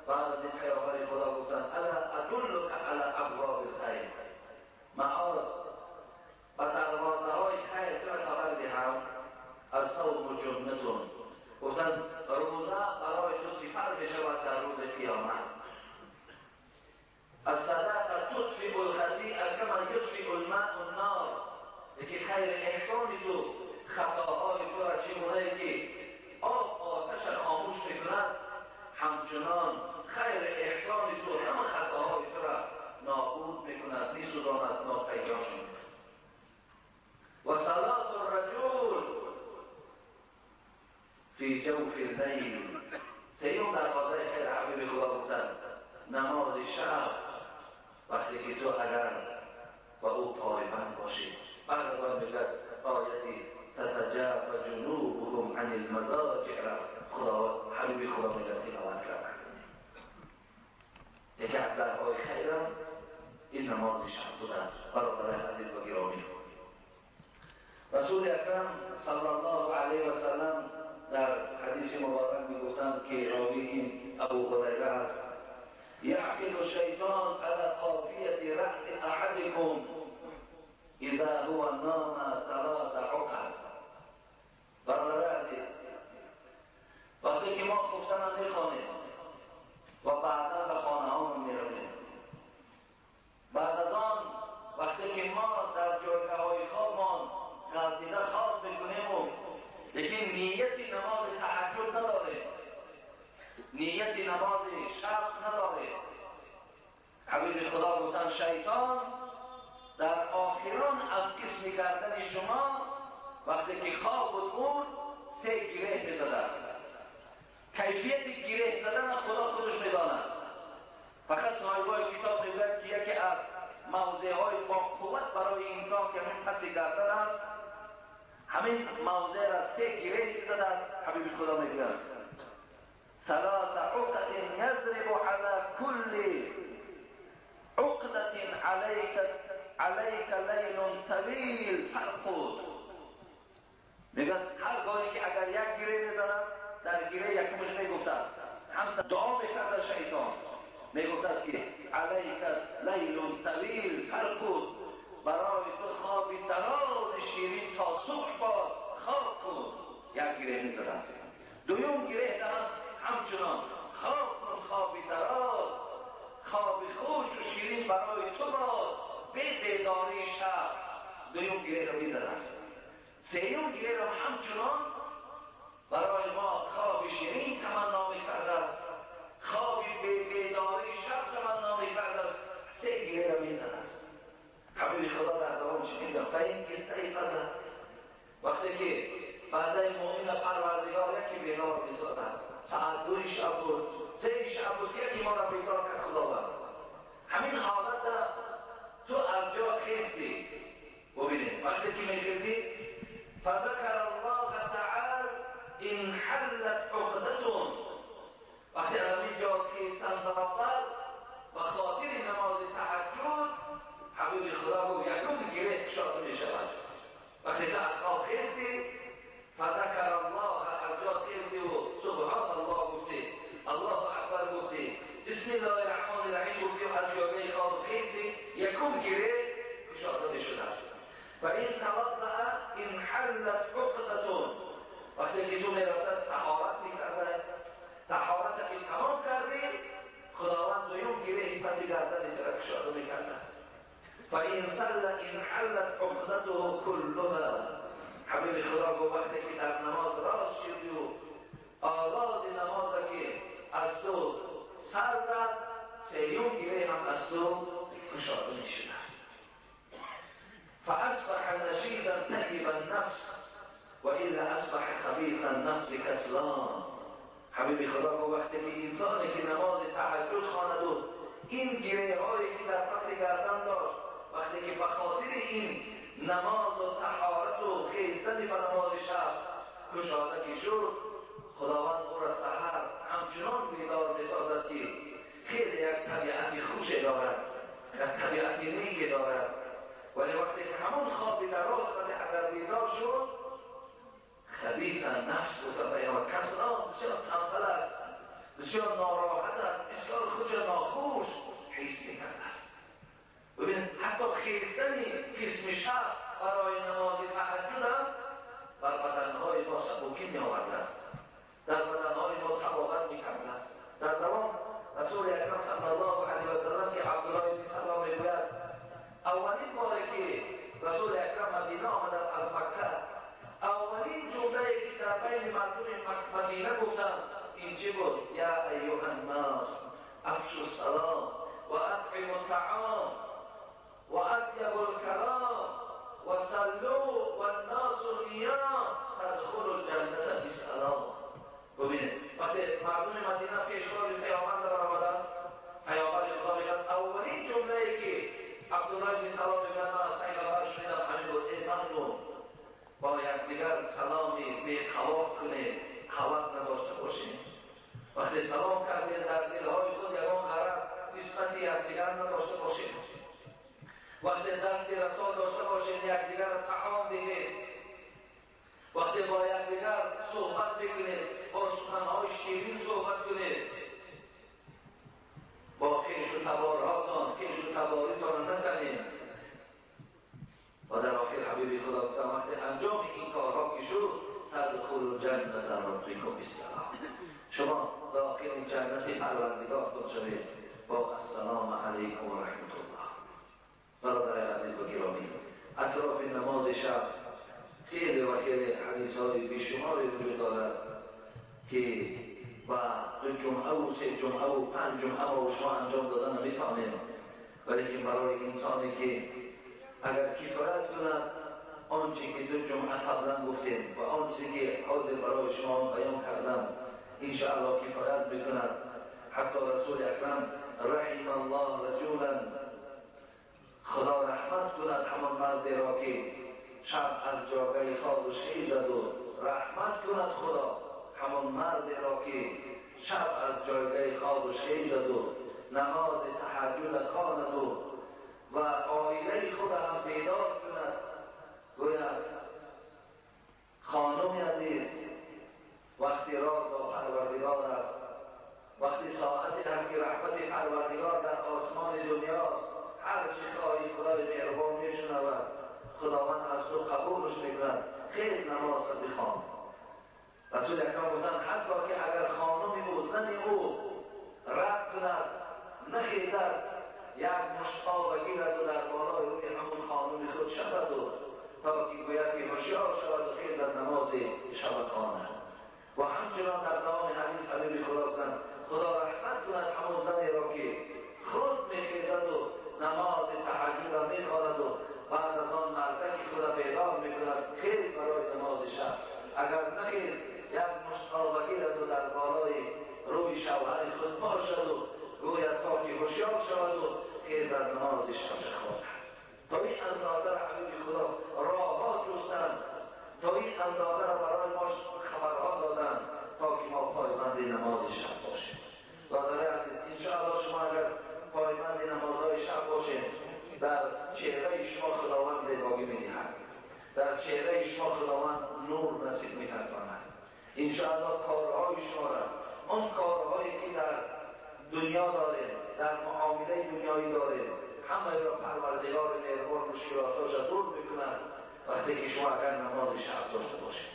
بعد از این پیامبر خدا گفتن الا ادلک علی ابواب الخیر. معاذ و دروازه‌های خیر تو را خبر دهم. الصوم جنة. گفتن روزه برای تو سپر میشود در روز قیامت. الصدقه تطفئ الخطیئه کما یطفئ الماء النار. یکی خیر احسانی تو خطاهای تو را چگونه که آب آتش را خاموش میکند همچنان خیر احسان تو همه خطاهای تو را نابود میکند، میسوزاند، ناپیداش میکند. و صلاة الرجل فی جوف اللیل، سیوم دروازه خیر حبیب خدا گفتن نماز شب وقتی که تو اگر با او پایبند باشی. بعد از آن میگد آیتی تتجافى جنوبهم عن المضاجع را خدا حبیب خدا میگه تلاوت کرد. یکی از درهای خیر این نماز شب بود است. برادران عزیز و گرامی، رسول اکرم صلی الله علیه و سلم در حدیث مبارک میگفتند که راوی این ابو هریره است: یعقد الشیطان على قافیة رأس احدکم اذا هو نام ثلاث عقد. برادران عزیز، وقتی که ما گفتن میخوانیم و بعدا به خانه هامون میرویم، بعد از آن وقتی که ما در جایگاه های خوابمان غلطیده خواب میکنیم لیکن نیتی نماز تهجد نداره، نیتی نماز شب نداره، حبیب خدا گفتن شیطان در آخران از قسم کردن شما وقتی که خواب بود 3 گره میزده است. کیفیت گره زدن خدا خودش میداند. فقط صاحبای کتاب میگوید که یکی از موضعهای با قوت برای انسان که همین پس گردن است، همین موضع را 3 گره میزده است. حبیب خدا میگوید ثلاث عقد یضرب على كل عقدة عليك لیل طویل فرقود. میگن هر گاهی که اگر یک گره میزند در گره یکمش میگفته است، هم دعا میکرد شیطان، میگفته است که علیک لیل طویل فرقود، برای تو خوابی دراز شیرین تا صبح باد خواب کن. یک گره میزده است. دوم گره همچنان خواب کن، خوابی دراز، خوابی خوش و شیرین برای تو باد به بیداری شب. دوم گره رو میزده است. سیوم گره رو همچنان برای ما خواب شیرین تمنا می‌کرده است، خوابی بیداری شب تمنا می‌کرده است. 3 گره رو میزده است. حبیب خدا در دوام چی میگه؟ فین قصه فضل، وقتی که بعد مومن پروردگار یکی بیدار می‌سازد، ساعت 2 شب بود، 3 شب بود، یکی ما را بیدار کرد خداوند. همین حالت تو از جا خیستی. ببینید وقتی که می‌خیزی فذكر الله تعالى انحلت عقدة، وقتی از اینجا خیستن برابر و خاطر نماز تهجد حبیب خدا گفت یکم گره کشاده می شود. وقتی تو از خواب خیستی فذكر الله، از جا خیستی و سبحان الله گفتی، الله اکبر گفتی، بسم الله الرحمن الرحیم گفتی و از جاگه خواب خیستی یکم گره کشاده می شده است. و این توضع انحلت عقدة، وقتی که تو میرفت طهارت میکرده، طهارت که تمام کردی خداوند دویم گیره پس گردن ترک شاده میکرده است. فإن صلى انحلت عقدته كلها. حبیب خدا گفت وقتی که در نماز راست شدی و آغاز نماز که از تو سر زد، سیوم گیره هم از تو کشاده میشده است. فأصبح نشيدا طيب النفس وإلا أصبح خبيث النفس كسلان. حبیب خدا گفت وقتی که انسانی که نماز تهجد خواند و این گره هایی که در پس گردن داشت، وقتی که بخاطر این نماز و طهارت و خیستن به نماز شب کشاده که شد، خداوند او را سحر همچنان بیدار می‌سازد که خیلی یک طبیعت خوش دارد، یک طبیعت نیک دارد. ولی وقتی که همون خوابی در روز وقتی اگر بیدار شد خبیث نفس و تبیان کسران بسیار تنبل است، بسیار ناراحت است، بسیار خود ناخوش حیث میکرده است. ببینید حتی خیستنی قسم شب برای نماز تهجد هم بر بدنهای ما سبکی میآورده است، در بدنهای ما تباغت میکرده است. در دوام رسول اکرم صلی الله علیه و سلم که عبدالله بن سلام میگوید اولین باره که رسول اکرم مدینه آمد از مکه، اولین که سلام میگن من از پیغمبر شنیدم همین بود ای مردم با یکدیگر سلامی بی خواب کنید، خواب نداشته باشید. وقتی سلام کردید در دلهای خود یگان غرض نسبت یکدیگر نداشته باشید. وقتی دست رسال داشته باشید یکدیگر را طعام بگید. وقتی با یکدیگر صحبت بکنید با سخنهای شیرین صحبت کنید. با خویش و تبارهاتان خویش و تباریتان نکنید. و در آخر حبیب خدا گفتم وقتی انجام این کارها که شد تدخلوا جنت ربکم بالسلام، شما داخل جنت پروردگارتان شوید با السلام علیکم و رحمت الله. برادر عزیز و گرامی، اطراف نماز شب خیلی و خیلی حدیث های بیشماری وجود دارد که و دو جمعه و سه جمعه و پنج جمعه و شما انجام دادن میتونید، ولی برای انسانی که اگر کفایت کند آنچه که دو جمعه قبلا گفتیم و آنچه که حاضر برای شما بیان کردم انشاءالله کفایت بکند. حتی رسول اکرم رحم الله رجولا، خدا رحمت کند همان مردی را که شب از جاگه خوابش خیزد و رحمت کند خدا همان مردی را که شب از جاگه خوابش خیزد و نماز تهجد خواند و عائله خود هم بیدار کند. گوید خانم عزیز وقتی راز با پروردگار است، وقتی ساعتی است که رحمت پروردگار در آسمان دنیاست، هر چی خواهی خدای مهربان میشنود، خداوند از تو قبولش میکند. خیلی نماز بخوان. رسول اکرم گفتند حتی که اگر خانمی بود زنی او رد کند نخیزد یک مشت بگیرد و در بالای روی همون خانم خود شود و تا که گوید که هوشیار شود و خیزد نماز شب خانه. و همچنان در دام حدیث حبیب خدا گفتند خدا رحمت کند همون زنی را که خود میخیزد و نماز تهجد را میخواند و بعد از آن مردک خدا بیدار میکند خیز برای نماز شب. اگر نخیز یک مشت بگیرد و در بالای روی شوهر خود باشد و گوید تا که هوشیار شود و خیزد نماز شب خواند. تا این اندازه حبیب خدا راهها جستند، تا این اندازه را برای ما خبرها دادند تا که ما پایبند نماز شب باشیم. برادر عزیز انشاءالله شما اگر پایبند نمازهای شب باشیم در چهره شما خداوند زیبایی می‌دهد، در چهره شما خداوند نور نصیب می‌فرماید. انشاءالله کارهای شما را آن کارهایی که در دنیا داره در معامله دنیایی داره همه را پروردگار مهربان مشکلاتاش را دور می‌کند وقتی که شما اگر نماز شب داشته باشید.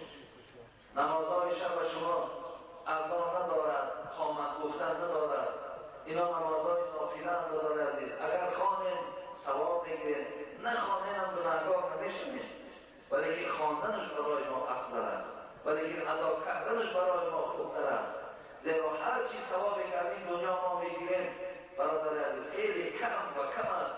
نمازهای شب شما اذان ندارد، قامت گفتن ندارد، اینا نمازهای نافله هم ندارد. اگر خوانید ثواب میگیرید، نخوانید هم گناهگار نمیشید، ولی که خواندنش برای ما افضل است، ولی که ادا کردنش برای ما خوبتر است. زیرا هر چی ثوابی که از این دنیا ما میگیریم برادر عزیز خیلی کم و کم است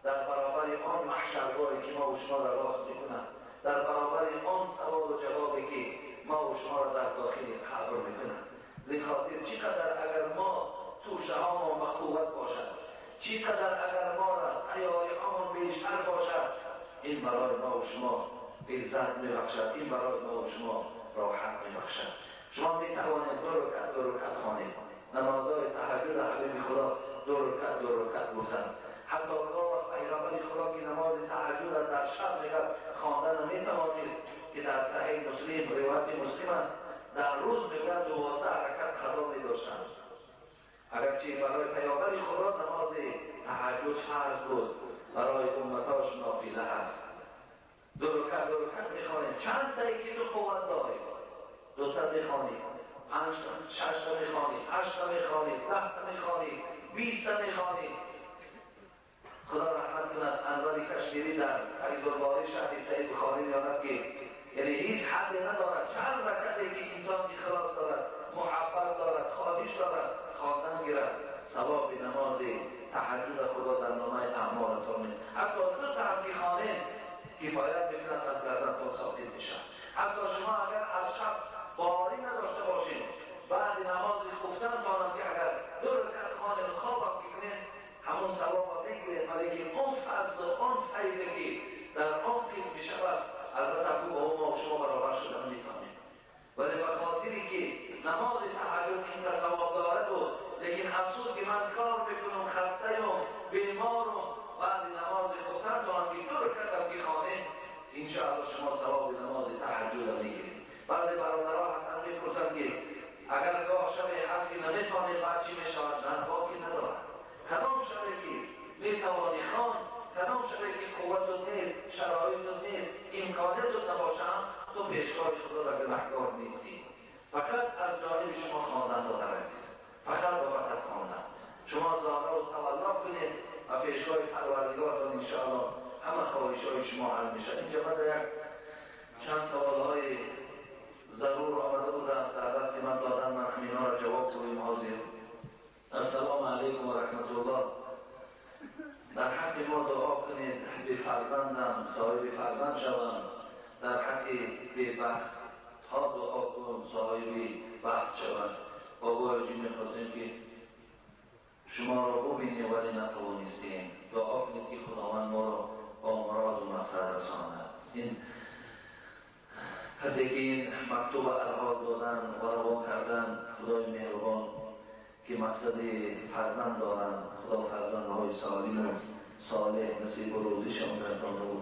در برابر آن محشرگاهی که ما و شما را راست میکنند، در برابر آن سوال و جوابی که ما و شما را در داخل قبر میکنند. زی خاطر چقدر اگر ما توشه هامون بقوت باشد، چقدر اگر ما را تیاری هامون بیشتر باشد، این برای ما و شما عزت میبخشد، این برای ما و شما راحت میبخشد. شما میتوانید دو رکعت خوانید. نمازهای تهجد حبیب خدا دو رکعت گفتند. حتی گاه پیغمبر خدا که نماز تهجد در شب میگفت خواندن میتوانید که در صحیح مسلم روایت مسلم است در روز میگوید 12 رکعت قضا میداشتند. اگرچه برای پیغمبر خدا نماز تهجد فرض بود، برای امتاش نافله است. دو رکعت میخوانید. چند تایی که دو قوت دارید، دو تا میخوانید، 6 تا میخوانید، 8 تا میخوانید، 10 تا میخوانید، 20 تا میخوانید. خدا رحمت کند انور کشمیری در فیض الباری شرح صحیح بخاری میآورد که یعنی هیچ حد ندارد، چند رکعتی که انسان اخلاص دارد، محبت دارد، خواهش دارد، خواندن گیرد، ثواب نماز تهجد خدا در نامه اعمالتان. حتی دو تا هم که خوانید کفایت میکند از گردنتان ساقط میشد. حتی شما اگر از شب باری نداشته باشید، بعد نماز گفتن دارم که اگر 2 رکعت خوانید خوابم بگیرید همون ثواب را بگیرید، ولی که اون فضل و امکانیت نباشم تو پیشگاه خدا را گناهکار نیستی. فقط از جانب شما خواندن دادر عزیز، فقط و فقط خواندن. شما ظاهر و تولا کنید و پیشگاه پروردگارتان انشاءالله همه خواهش‌های شما حل میشه. اینجا من یک چند سوال‌های ضرور آمده بود است در دست من دادن، من همینا را جواب کنیم. حاضر. السلام علیکم و رحمت الله. در حق ما دعا کنید به فرزندم صاحب فرزند شوم. در حق به بخت ها دعا کن صاحب بخت شوم. بابا جی میخواستیم که شما را ببینیم ولی نتوانستیم. دعا کنید که خداوند ما را با امراض و مقصد رساند. این کسی که این مکتوب الحاق دادن و روان کردن خدای مهربان که مقصد فرزند دارن، خدا فرزندهای سالم و صالح نصیب و روزیشان گردانده و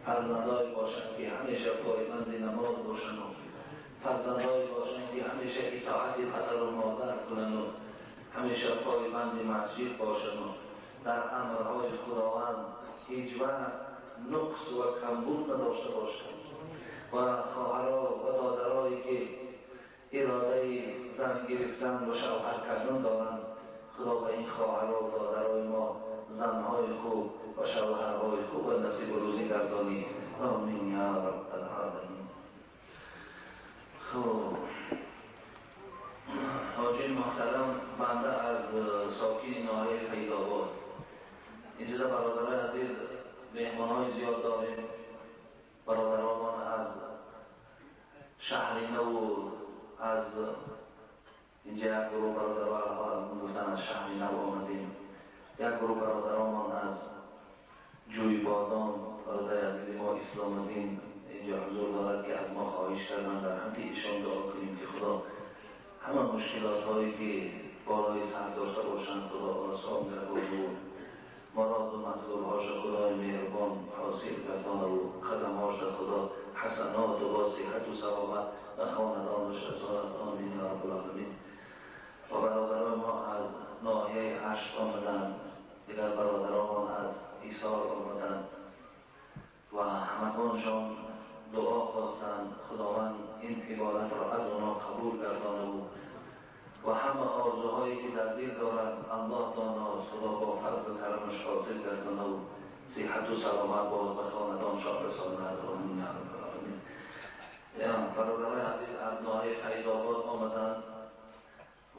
فرزندهای باشند که همیشه پایبند نماز باشند و فرزندهای باشند که همیشه اطاعت پدر و مادر کنند و همیشه پایبند مسجد باشند و در امرهای خداوند هیچ وقت نقص و کمبود نداشته باشند و خواهرها و دادرهایی که اراده زن گرفتن و شوهر کردن دارند، خدا به این خواهرها و دادرهای ما زنهای خوب و شوهرهای خوب و نصیب و روزی گردانی. آمین یا رب العالمین. خب حاجی محترم، بنده از ساکن ناحیه فیض‌آباد. اینجا برادران عزیز مهمانهای زیاد داریم. برادران از شهر نو، از اینجا یک گروه برادران گفتن از شهر نو آمدیم. یک گروه برادران از جوی بادام، برادر عزیز ما اسلام الدین اینجا حضور دارد که از ما خواهش کردن در حق ایشان دعا کنیم که خدا همه مشکلات هایی که بالای سر داشته باشند خدا آسان گرداند و مراد و مطلوب هاش خدای مهربان حاصل گرداند و قدم هاش خدا حسنات و با صحت و سلامت و خاندانش رساند. آمین یا رب العالمین. و برادران ما از ناحیه عشق آمدن، دیگر برادران از ایثار آمدن و همگانشان دعا خواستند خداوند این عبادت را از اونا قبول گردانه و همه آرزوهایی که در دل دارند الله داناست. خدا با فضل و کرمش حاصل گردانه و صحت و سلامت باز به خاندانشان رساند. آمین یا رب العالمین. برادران عزیز از ناحیه فیض‌آباد آمدند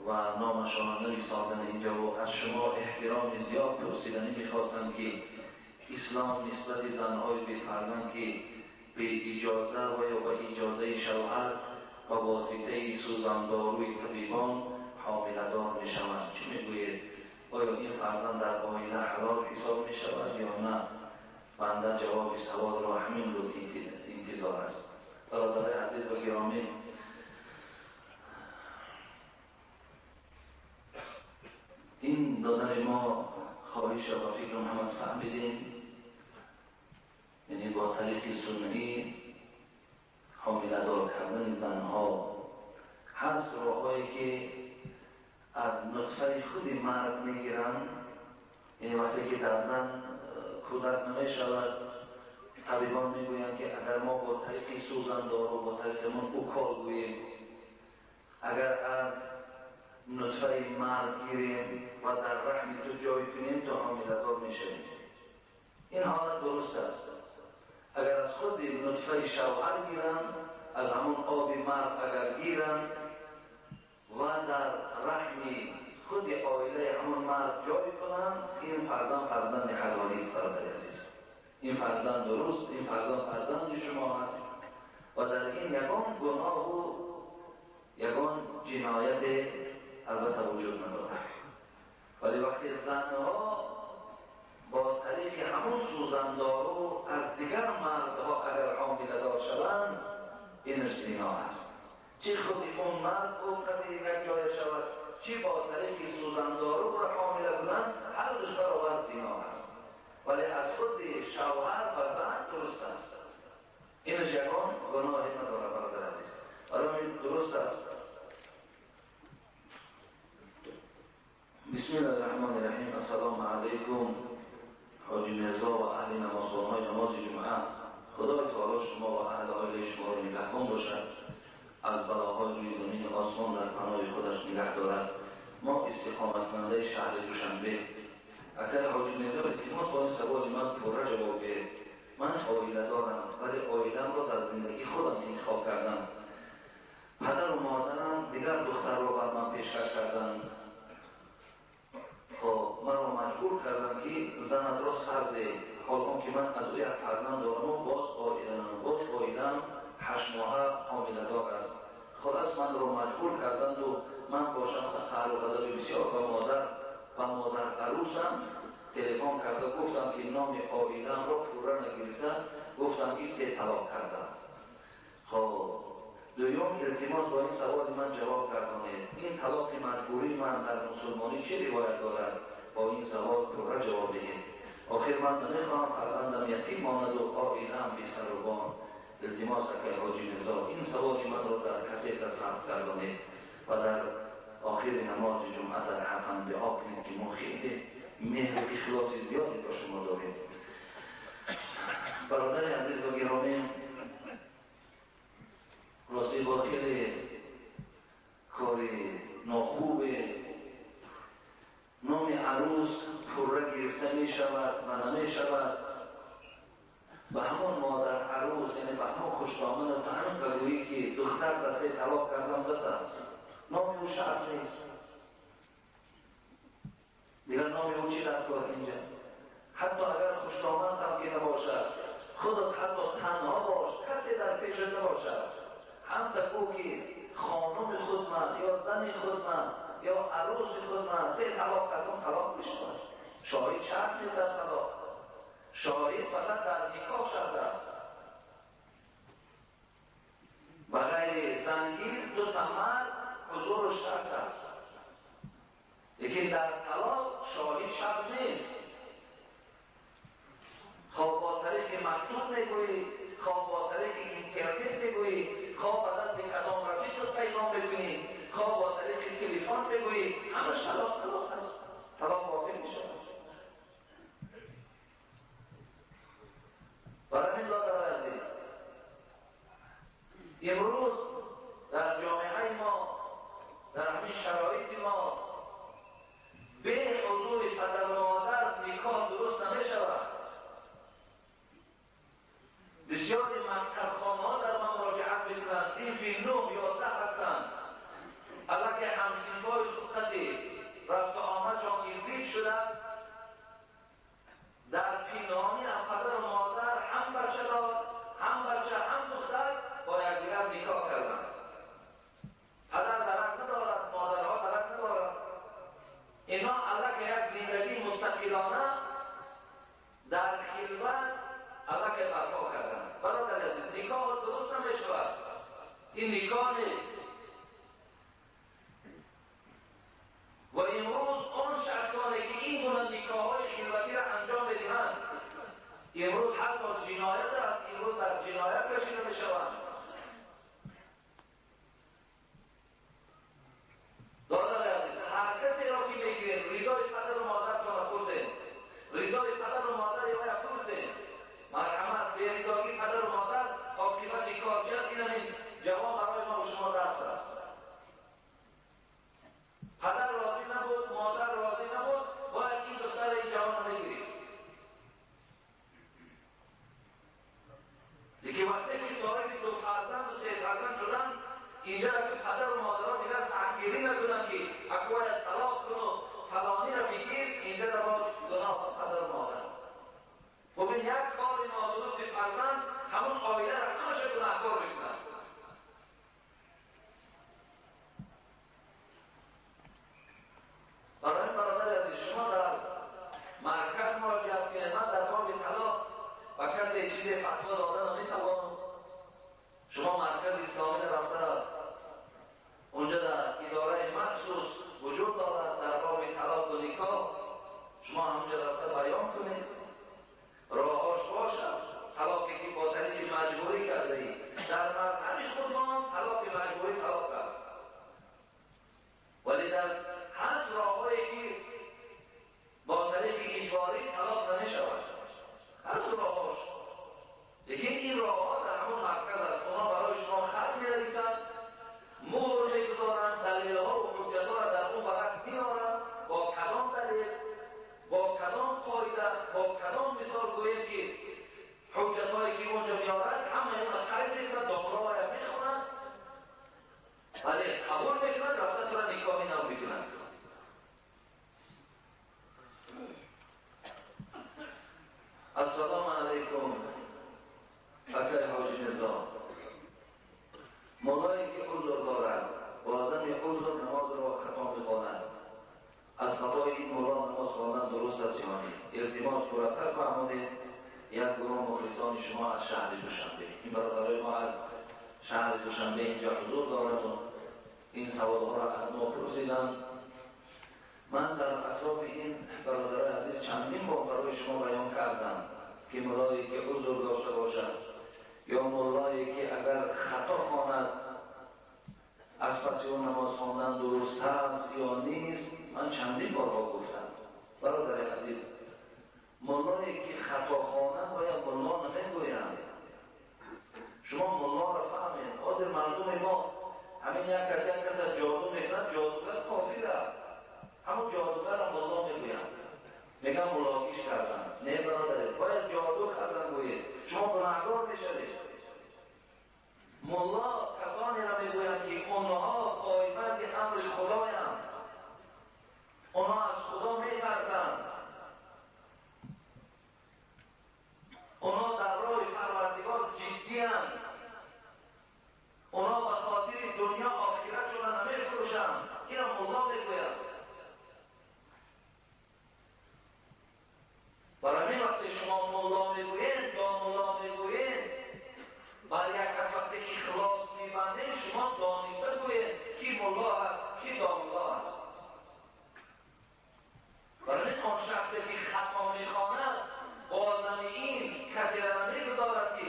و نامشان نویساندن اینجا و از شما احترام زیاد پرسیدنی میخواستم که اسلام نسبت زنهای بی‌فرزند که به اجازه و یا به اجازه شوهر و واسطه سوزنداروی طبیبان حامله‌دار میشوند چه میگوید؟ آیا این فرزند در آینه حلال حساب میشود یا نه؟ بنده جواب سوال را همین روز انتظار است. برادر عزیز و گرامی، این دادن ما خواهش و فکر محمد فهمیدیم، یعنی با طریق سنتی حامله دار کردن زنها هست. راههایی که از نطفه خود مرد میگیرن، یعنی وقتی که در زن کودک نمیشود طبیبان میگویند که اگر ما با طریق سوزندار و با طریق من اوکال گوییم، اگر از نطفه مرد گیریم و در رحم تو جای کنیم تا حامله دار میشویم. این حالت درست است. اگر از خود نطفه شوهر گیرن، از همون آب مرد اگر گیرن و در رحم خود عائله همون مرد جای کنن، این فرزند حلالی است. برادر عزیز، این فرزند درست، این فرزند شما هست و در این یگان گناه و یگان جنایت البته وجود ندارد. ولی وقتی زنها با طریق همون سوزندارو از دیگر مردها اگر حامله دار شوند، اینش زنا است. چه خود اون مرد گفت یک جای شود، چه با طریق سوزندارو را حامله کنند، هر دوش برابر زنا است. ولی از خود شوهر و زن درست است. اینش یکان گناهی نداره. برادر عزیز، این درست است. بسم الله الرحمن الرحیم. السلام علیکم حاجی مرزا و اهل نمازخوان‌های نماز جمعه. خدای تعالی شما و اهل عائله شما را نگهبان باشد، از بلاهای روی زمین آسمان در پناه خودش نگه دارد. ما استقامت کننده شهر دوشنبه، اگر حاجی میرزا التماس با این سوال من پره جواب بده. من عائله دارم ولی عائله‌ام را در زندگی خودم انتخاب کردم. پدر و مادرم دیگر دختر را بر من پیشکش کردند. خب مرا مجبور کردم که زنت را سر ده، حالان که من از او یک فرزند دارم و باز عائله‌ام 8 ماه حامله‌دار است. خلاص من را مجبور کردند و من باشم از حال و غضب بسیار به مادر عروسم تلفن کرده گفتم که نام عائله‌ام را پوره نگرفته، گفتم که 3 طلاق کردم. خب دوم التماس با این سوال من جواب گردانید. این طلاق مجبوری من در مسلمانی چه روایت دارد؟ با این سوال پوره جواب دهید. آخر من نمیخواهم فرزندم یتیم ماند و عائله‌ام بی سر و بان. التماس که حاجی میرزا این سوال من را در کسیت ثبت گردانید و در آخر نماز جمعه در حقم دعا کنید که ما خیلی مهر و اخلاص زیادی با شما داریم. برادر عزیز و گرامی، راستی با خیلی کاری ناخوبه نام عروس پوره گرفته می شود و نمی شود. به همون مادر عروس، یعنی به همون خوشدامن و به همون بگویی که دختر را 3 طلاق کردم بس است، نام او شرط نیست. دیگر نام او چی در کار اینجا؟ حتی اگر خوشدامن هم که نباشد، خودت حتی تنها باش، کسی در پیشت نباشد، هم تکو که خانم خود من یا زن خود من یا عروس خود من 3 طلاق کردم، طلاق بشود. شاهد شرط نیست در طلاق، شاهد فقط در نکاح شرط است. و غیر زنگیر 2 مرد حضور شرط است، لیکن در طلاق شاهد شرط نیست. خواه با طریق مکتوب میگویی، خواه با طریق اینترنت میگویی، خواه با دست کدام رفیق پیغام بکنی، خواه با طریق تلفن بگویی، همش طلاق است. طلاق واقع میشه. برای این برادر عزیز، امروز در جامعه ما، در همین شرایط ما، به حضور پدر و مادر نکاح درست نمیشود. بسیاری مکتبخانه‌ها در من مراجعت میکنند، صنف 9 یا 10 هستند، البته همسن‌های خودی رفت و آمدشان زیاد شده است، در پنهانی از پدر و مادر هم بچه دار، هم بچه هم دختر با یکدیگر نکاح کردند. پدر درک ندارد، مادرها درک ندارد. اینا البته یک زندگی مستقلانه در خلوت البته برپا کردند. برادر عزیز، نکاح درست نمیشود. این نکاح نیست. و امروز آن شخصانی که این گونه نکاح‌های خلوتی را انجام می‌دهند، امروز حتی جنایت است، امروز در جنایت کشیده می‌شوند. برادر عزیز، هر کسی را که می‌گیرید رضای پدر و مادرتان را پرسید، رضای پدر و مادر را پرسید، مرحمت به رضای پدر و مادر عاقبت نکاح چیست؟ این جواب برای ما و شما درس است. پدر راضی نبود، مادر راضی نبود، باید این دختر این جوان بگیرید. لیکن وقتی که صاحب 2 فرزند و 3 فرزند شدن، اینجا که پدر و مادرها دیگر تحقیری نکنند که باید طلاق کن و فلانی را بگیر، اینجا در باز گناه پدر و مادر. خب این یک کار نادرست فرزند همون عائله را همش گناهکار میکنند. برای برادر عزیز، شما در مرکز مراجعت کنید، من در باب طلاق و کسی چیز فتوا داده نمیتوانم. شما مرکز اسلامی رفته، اونجا در اداره مخصوص وجود دارد در باب طلاق و نکاح، شما همونجا رفته بیان کنید، راهاش باشد. طلاقی که با طریق مجبوری کرده ای در مذهب خودمان طلاق مجبوری طلاق است، ولی در هست راههایی که با طریق اجباری طلاق نمیشود، هست راهاش. لیکن این السلام علیکم فکر حاجی نظام. مولایی که عذر دارد بازم یک عذر نماز را خطا می‌خواند. از خطای این مولا نماز خواندن درست است یا نه؟ التماس مرتب فرمودید. یک گروه مخلصان شما از شهر دوشنبه، این برادرای ما از شهر دوشنبه اینجا حضور دارند و این سوالها را از ما پرسیدند. من در اطراف این برادرای عزیز چندین بار برای شما بیان کردم که مولایی که عذر داشته باشد یا مولایی که اگر خطا خواند از پس اون نماز خواندن درست است یا نیست، من چندین بار گفتم. برادر عزیز، مولایی که خطا خواند باید مولا نمیگویند. شما مولا را فهمید. آدر مردم ما همین یک کسی جادو میکند، جادوگر کافر است. همون جادوگر را مولا میگویند، میگن مولاگیش کردن. نه برادر، باید جادو کردن گویید، شما گناهکار میشوید. مولا کسانی را میگویند که اونها قایمت امر خدایند، اونها از خدا میترسند، اونها در راه پروردگار جدی‌اند، اونها به خاطر دنیا آخرت را نمیفروشند. این را مولا میگوید. برای همین وقتی شما مولا میگویند یا مولا میگویند، بر یک کس وقتی اخلاص میبندید شما دانسته گویید کی مولا هست کی دامولا هست. برای همین آن شخصی که خطا میخواند بازم این کسی را نمیگذارد که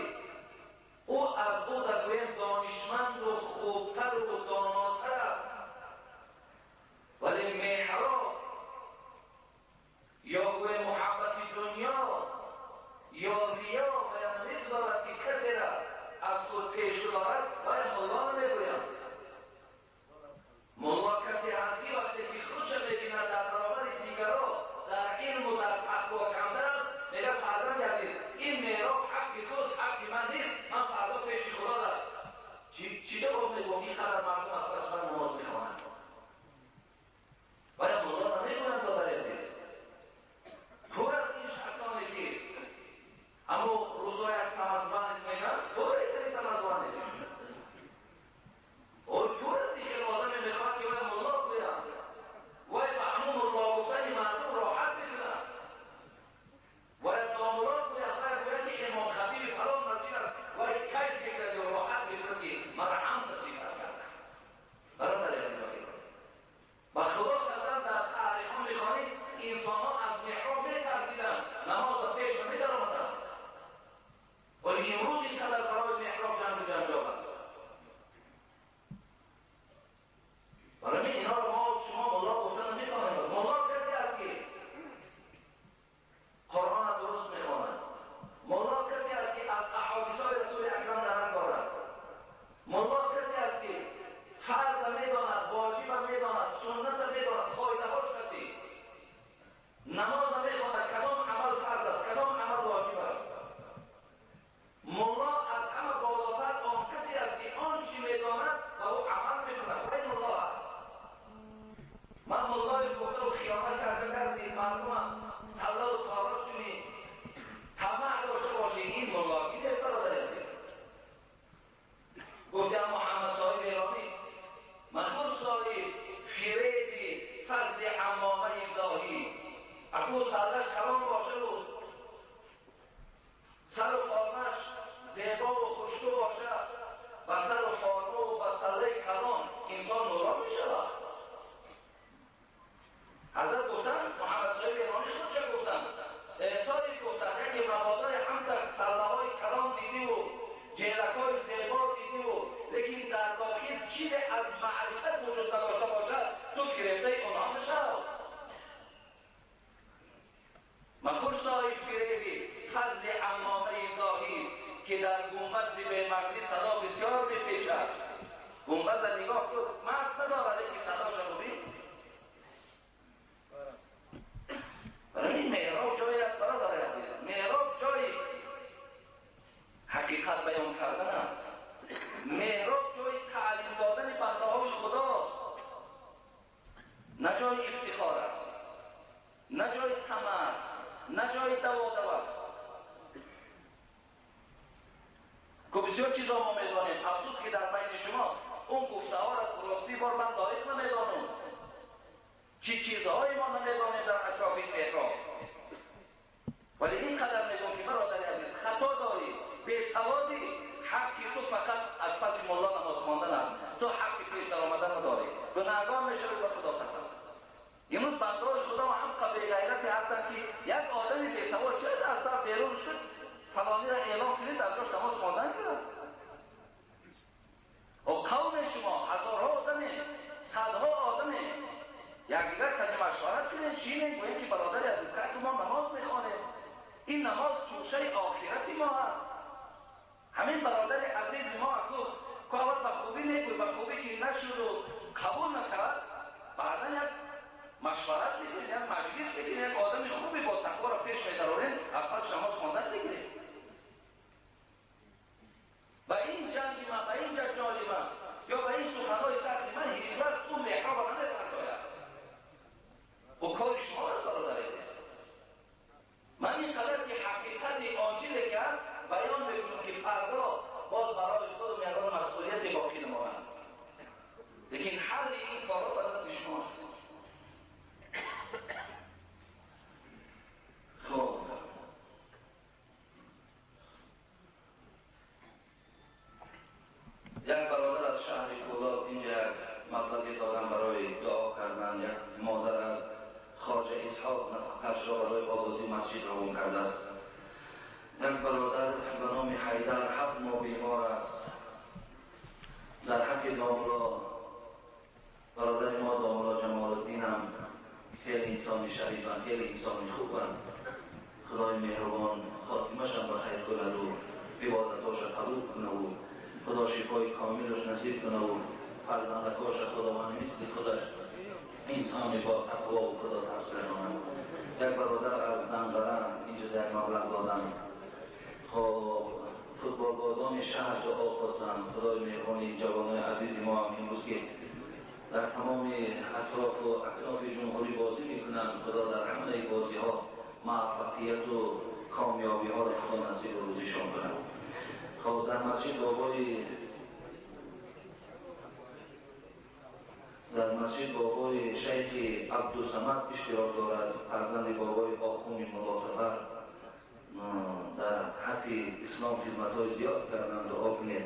او از او در گویم دانشمند و خوبتر و داناتر است، ولی محراب یا گویم محبت دنیا یا ریا باید نمیگذارد که کسی را از خود پیش دارد. باید مولا نمیگویم. مولا کسی هستی وقتی که خودش ببیند در برابر دیگران در علم و در تقوا کمتر است، میگه فرزند گردید این میراب حقی توست حقی من نیست، من فردا پیش خدا دارم. چی رو میگم این خبر مردم از پس من نماز میخوانند. باید مولا نمیگویم دادر عزیز. پر از این شخصانی که اما روزای از سمزبان اسم میگن پر ایتری سمزبان اسم اور پر از این که آدم میخواد که باید مولا بگویم، باید به همون مولا گفتن مردم راحت بگیرن، باید دامورات باید که امام خطیب فلان مسجد است، باید کیف بگیرد و راحت بگیرد که مرحم تصیب کردن. برادر عزیز و خدا کردن در تاریخ میخوانید انسانان از محراب میترسیدن، نماز پیش نمیدارمدن، ولی امروز اینقدر برای محراب جنجال است. برای اینا رو ما شما مولا گفتن نمیخوانید. مولا کسی است که قرآن درست میخواند. مولا کسی است که از احادیث رسول اکرم درک دارد. مولا کسی است که فرض میداند، واجب میداند، سنت میداند، فایده هاش کسی نماز میخواند کدام عمل فرض است کدام عمل واجب است. مولا از همه بالاتر آن کسی است که آن چی میداند و او عمل میکند. این مولا است. من مولای گفته و خیانت کرده مردم طلا و تارات جونی طمع داشته باشه این مولا این برادر عزیز. گفتم محمد صاحب ایرانی مشهور صاحب فریدی فضل عمامه ابزاهی اکو سرش کلام باشه بود، سر و فارمش زیبا و خوشبو باشه، و سر و فارمه و بسره کلام انسان نورا می شود. حضرت گفتن محمد صاحب ایرانی خود چه گفتن؟ صاحب گفتن یکی مبادای همتر سرده های کلام دیدی و جیلک های زیبا دیدی و لیکن در داخل چیز از معرفت وجود نداشته باشد تو گرفته اونها نشد. مخور صاحب فریبی فضل عمامه زاهی که در گنبد به مغزی صدا بسیار میپیچد. گنبد را نگاه کن مغز ندارد که صدا شنوی. برای این محراب جایی از برادر عزیز، محراب جایی حقیقت بیان کردن است. محراب جای تعلیم دادن بنده های خداست، نه جای افتخار است، نه جای طمع است، نه جای دو است. چیزا ما میدانیم. افسوس که در بین شما اون گفته ها را درستی بار من دایق نمیدانم، چی چیزهایی ما نمیدانیم در اطراف این محراب. ولی این قدر میگم که برادر عزیز خطا داری، بی‌سوادی، حقی تو فقط از پس ملا نماز خواندن است. تو حقی پیش در آمدن نداری، گناهگار میشوی به خدا قسم. امروز بنده‌های خدا و حق به غیرتی هستند که یک آدمی بی‌سواد چه از سر بیرون شد فلانی را اعلام کنید از جاش نماز خواندن کرد. و قوم شما هزارها آدمی، صدها آدمی یکدیگر کسی مشورت کنید چینید گویید که برادر عزیز که ما نماز میخوانیم، این نماز توشه آخرتی ما هست. همین برادر عزیز ما که اول به خوبی نگوی، به خوبی که نشد و قبول نکرد، بعدا یک مشورت بگیرید، یک مجلس بگیرید، یک آدم خوبی با تقوا را پیش می‌دارید، از پس نماز خواندن بگیرید. به این جنگ من، به این جنجال من یا به این سخنهای سخت من هیچ‌وقت اون محراب را نمی‌پردازد. و کار شما را برادر عزیز. من این قدر که حقیقت آنچه که است بیان می‌کنم که فردا باز برای خود می‌یابم مسئولیت باقی نماند. لیکن حل این کارا به دست شما است. خب یک برادر از شهر کولاب اینجا مبلغی دادن برای دعا کردن. یک مادر از خواجه اسحاق نفقه‌اش را برای آبادی مسجد روان کرده است. یک برادر به نام حیدر 7 ماه بیمار است. در حق داملا برادر ما داملا جمال الدین هم خیلی انسان شریف هم، خیلی انسان خوب هم. خدای مهربان خاتمش هم بخیر کنه و عبادتاش قبول کنه و خدا شفای کاملش نصیب کنه و فرزندکاش خداوند مثل خودش انسان با تقوا و خدا ترس کنه. یک برادر از دنبرن اینجا در مبلغ دادن. خب فوتبالبازان شهر دعا خواستن. خدای مهربان جوانای عزیز ما هم امروز که در تمام اطراف و اکناف جمهوری بازی میکنن، خدا در همه بازی ها موفقیت و کامیابی ها را خدا نصیب و روزیشان کنه. خب در مسجد بابای شیخ عبدالصمد اشتراک دارد. فرزند بابای آخوند ملاصفر در حق اسلام خدمت‌های زیاد کردند. دعا کنید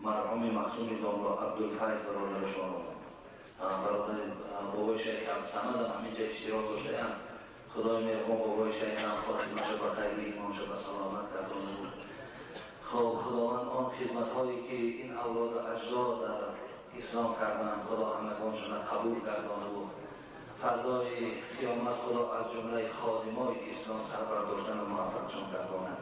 مرحوم معصوم داملا عبدالفیض برادرشان برادر بابای شیخ عبدالصمد هم همینجا اشتراک داشته‌اند. خدای مهربان بابای شیخ هم خاتمش بخیر ایمانش به سلامت گردانده بود. خب خداوند آن خدمت‌هایی که این اولاد اجداد در اسلام کردند خدا همگانشان قبول گردانده بود. فردای قیامت خدا از جمله خادمای اسلام سربرداشتن و موفقشان گردانه.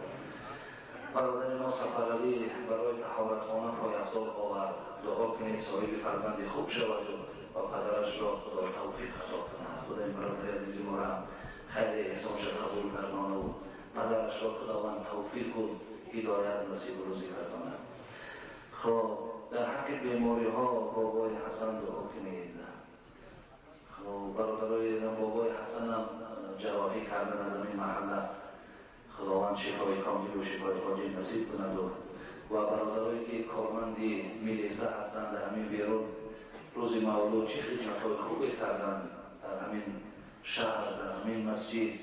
برادر ما سفرعلی برای طهارتخانه پایافزار آورد. دعا کنید صاحب فرزند خوب شود و پدرش را خدا توفیق عطا کند. خدا این برادر عزیز ما را خیر احسانش قبول گردانه و پدرش را خداوند توفیق و هدایت نصیب و روزی گردانه. خب در حق بیماری ها بابای حسن دعا کنید. خب برادرای بابای حسن هم جراحی کردن از این محله. خداوند شفای کامل و شفای عاجل نصیب کند و برادرایی که کارمندی میلیسه هستند در همین بیرون روز مولود چه خدمت‌های خوبی کردند در همین شهر، در همین مسجد.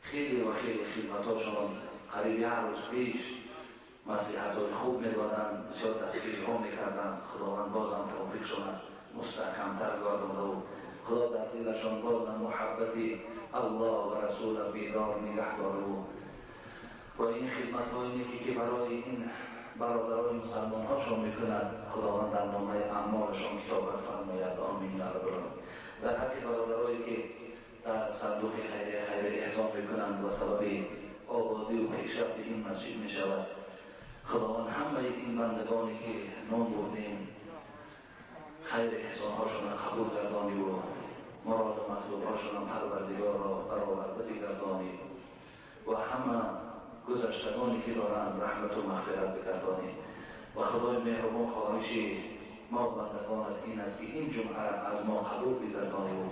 خیلی و خیلی خدمتاشون قریب یک روز پیش نصیحت‌های خوب می‌دادند، بسیار دستگیری‌ها می‌کردند. خداوند بازم توفیقشان مستحکم‌تر گردانده و خدا در دلشان بازم محبتی الله و رسول بیدار نگه داره و این خدمت‌های نیکی که برای این برادرای مسلمان هاشون می‌کند خداوند در نامه اعمالشان کتابت فرماید. آمین یا رب العالمین. در حق برادرایی که در صندوق خیریه احسان می‌کنند و سبب آبادی و پیشرفت این مسجد می‌شود، خداوند همه این بندگانی که نام بردیم خیر احسان‌هاشون قبول گردانی و مراد و مطلوب‌هاشون پروردگار را برآورده گردانی و همه گذشتگانی که دارند رحمت و مغفرت بگردانی. و خدای مهربان خواهشی ما بندگانت این است که این جمعه از ما قبول بگردانی و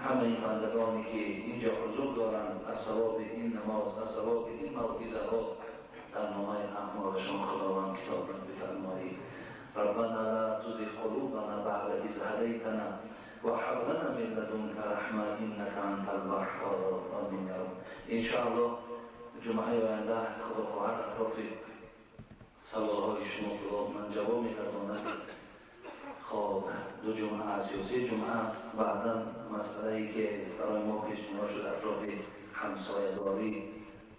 همه این بندگانی که اینجا حضور دارند از ثواب این نماز، از ثواب این موعظه‌ها در نامه اعمالشان خداوند کتاب را لدنك رحمة إنك أنت الوهاب. آمين يا رب. إن شاء الله جمعه آینده خدا خواهد اطراف سوالهای شما رو من جواب می‌گردانم. خب دو جمعه است یا سه جمعه است. بعدا مسئله‌ای که برای ما پیشنهاد شد اطراف همسایه‌داری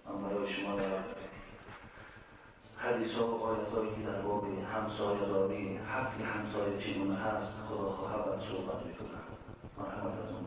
من برای شما حدیث ها و آیات هایی که در باب همسایه‌داری حق همسایه چگونه هست خدا خواهد صحبت می‌کنم. مرحمت از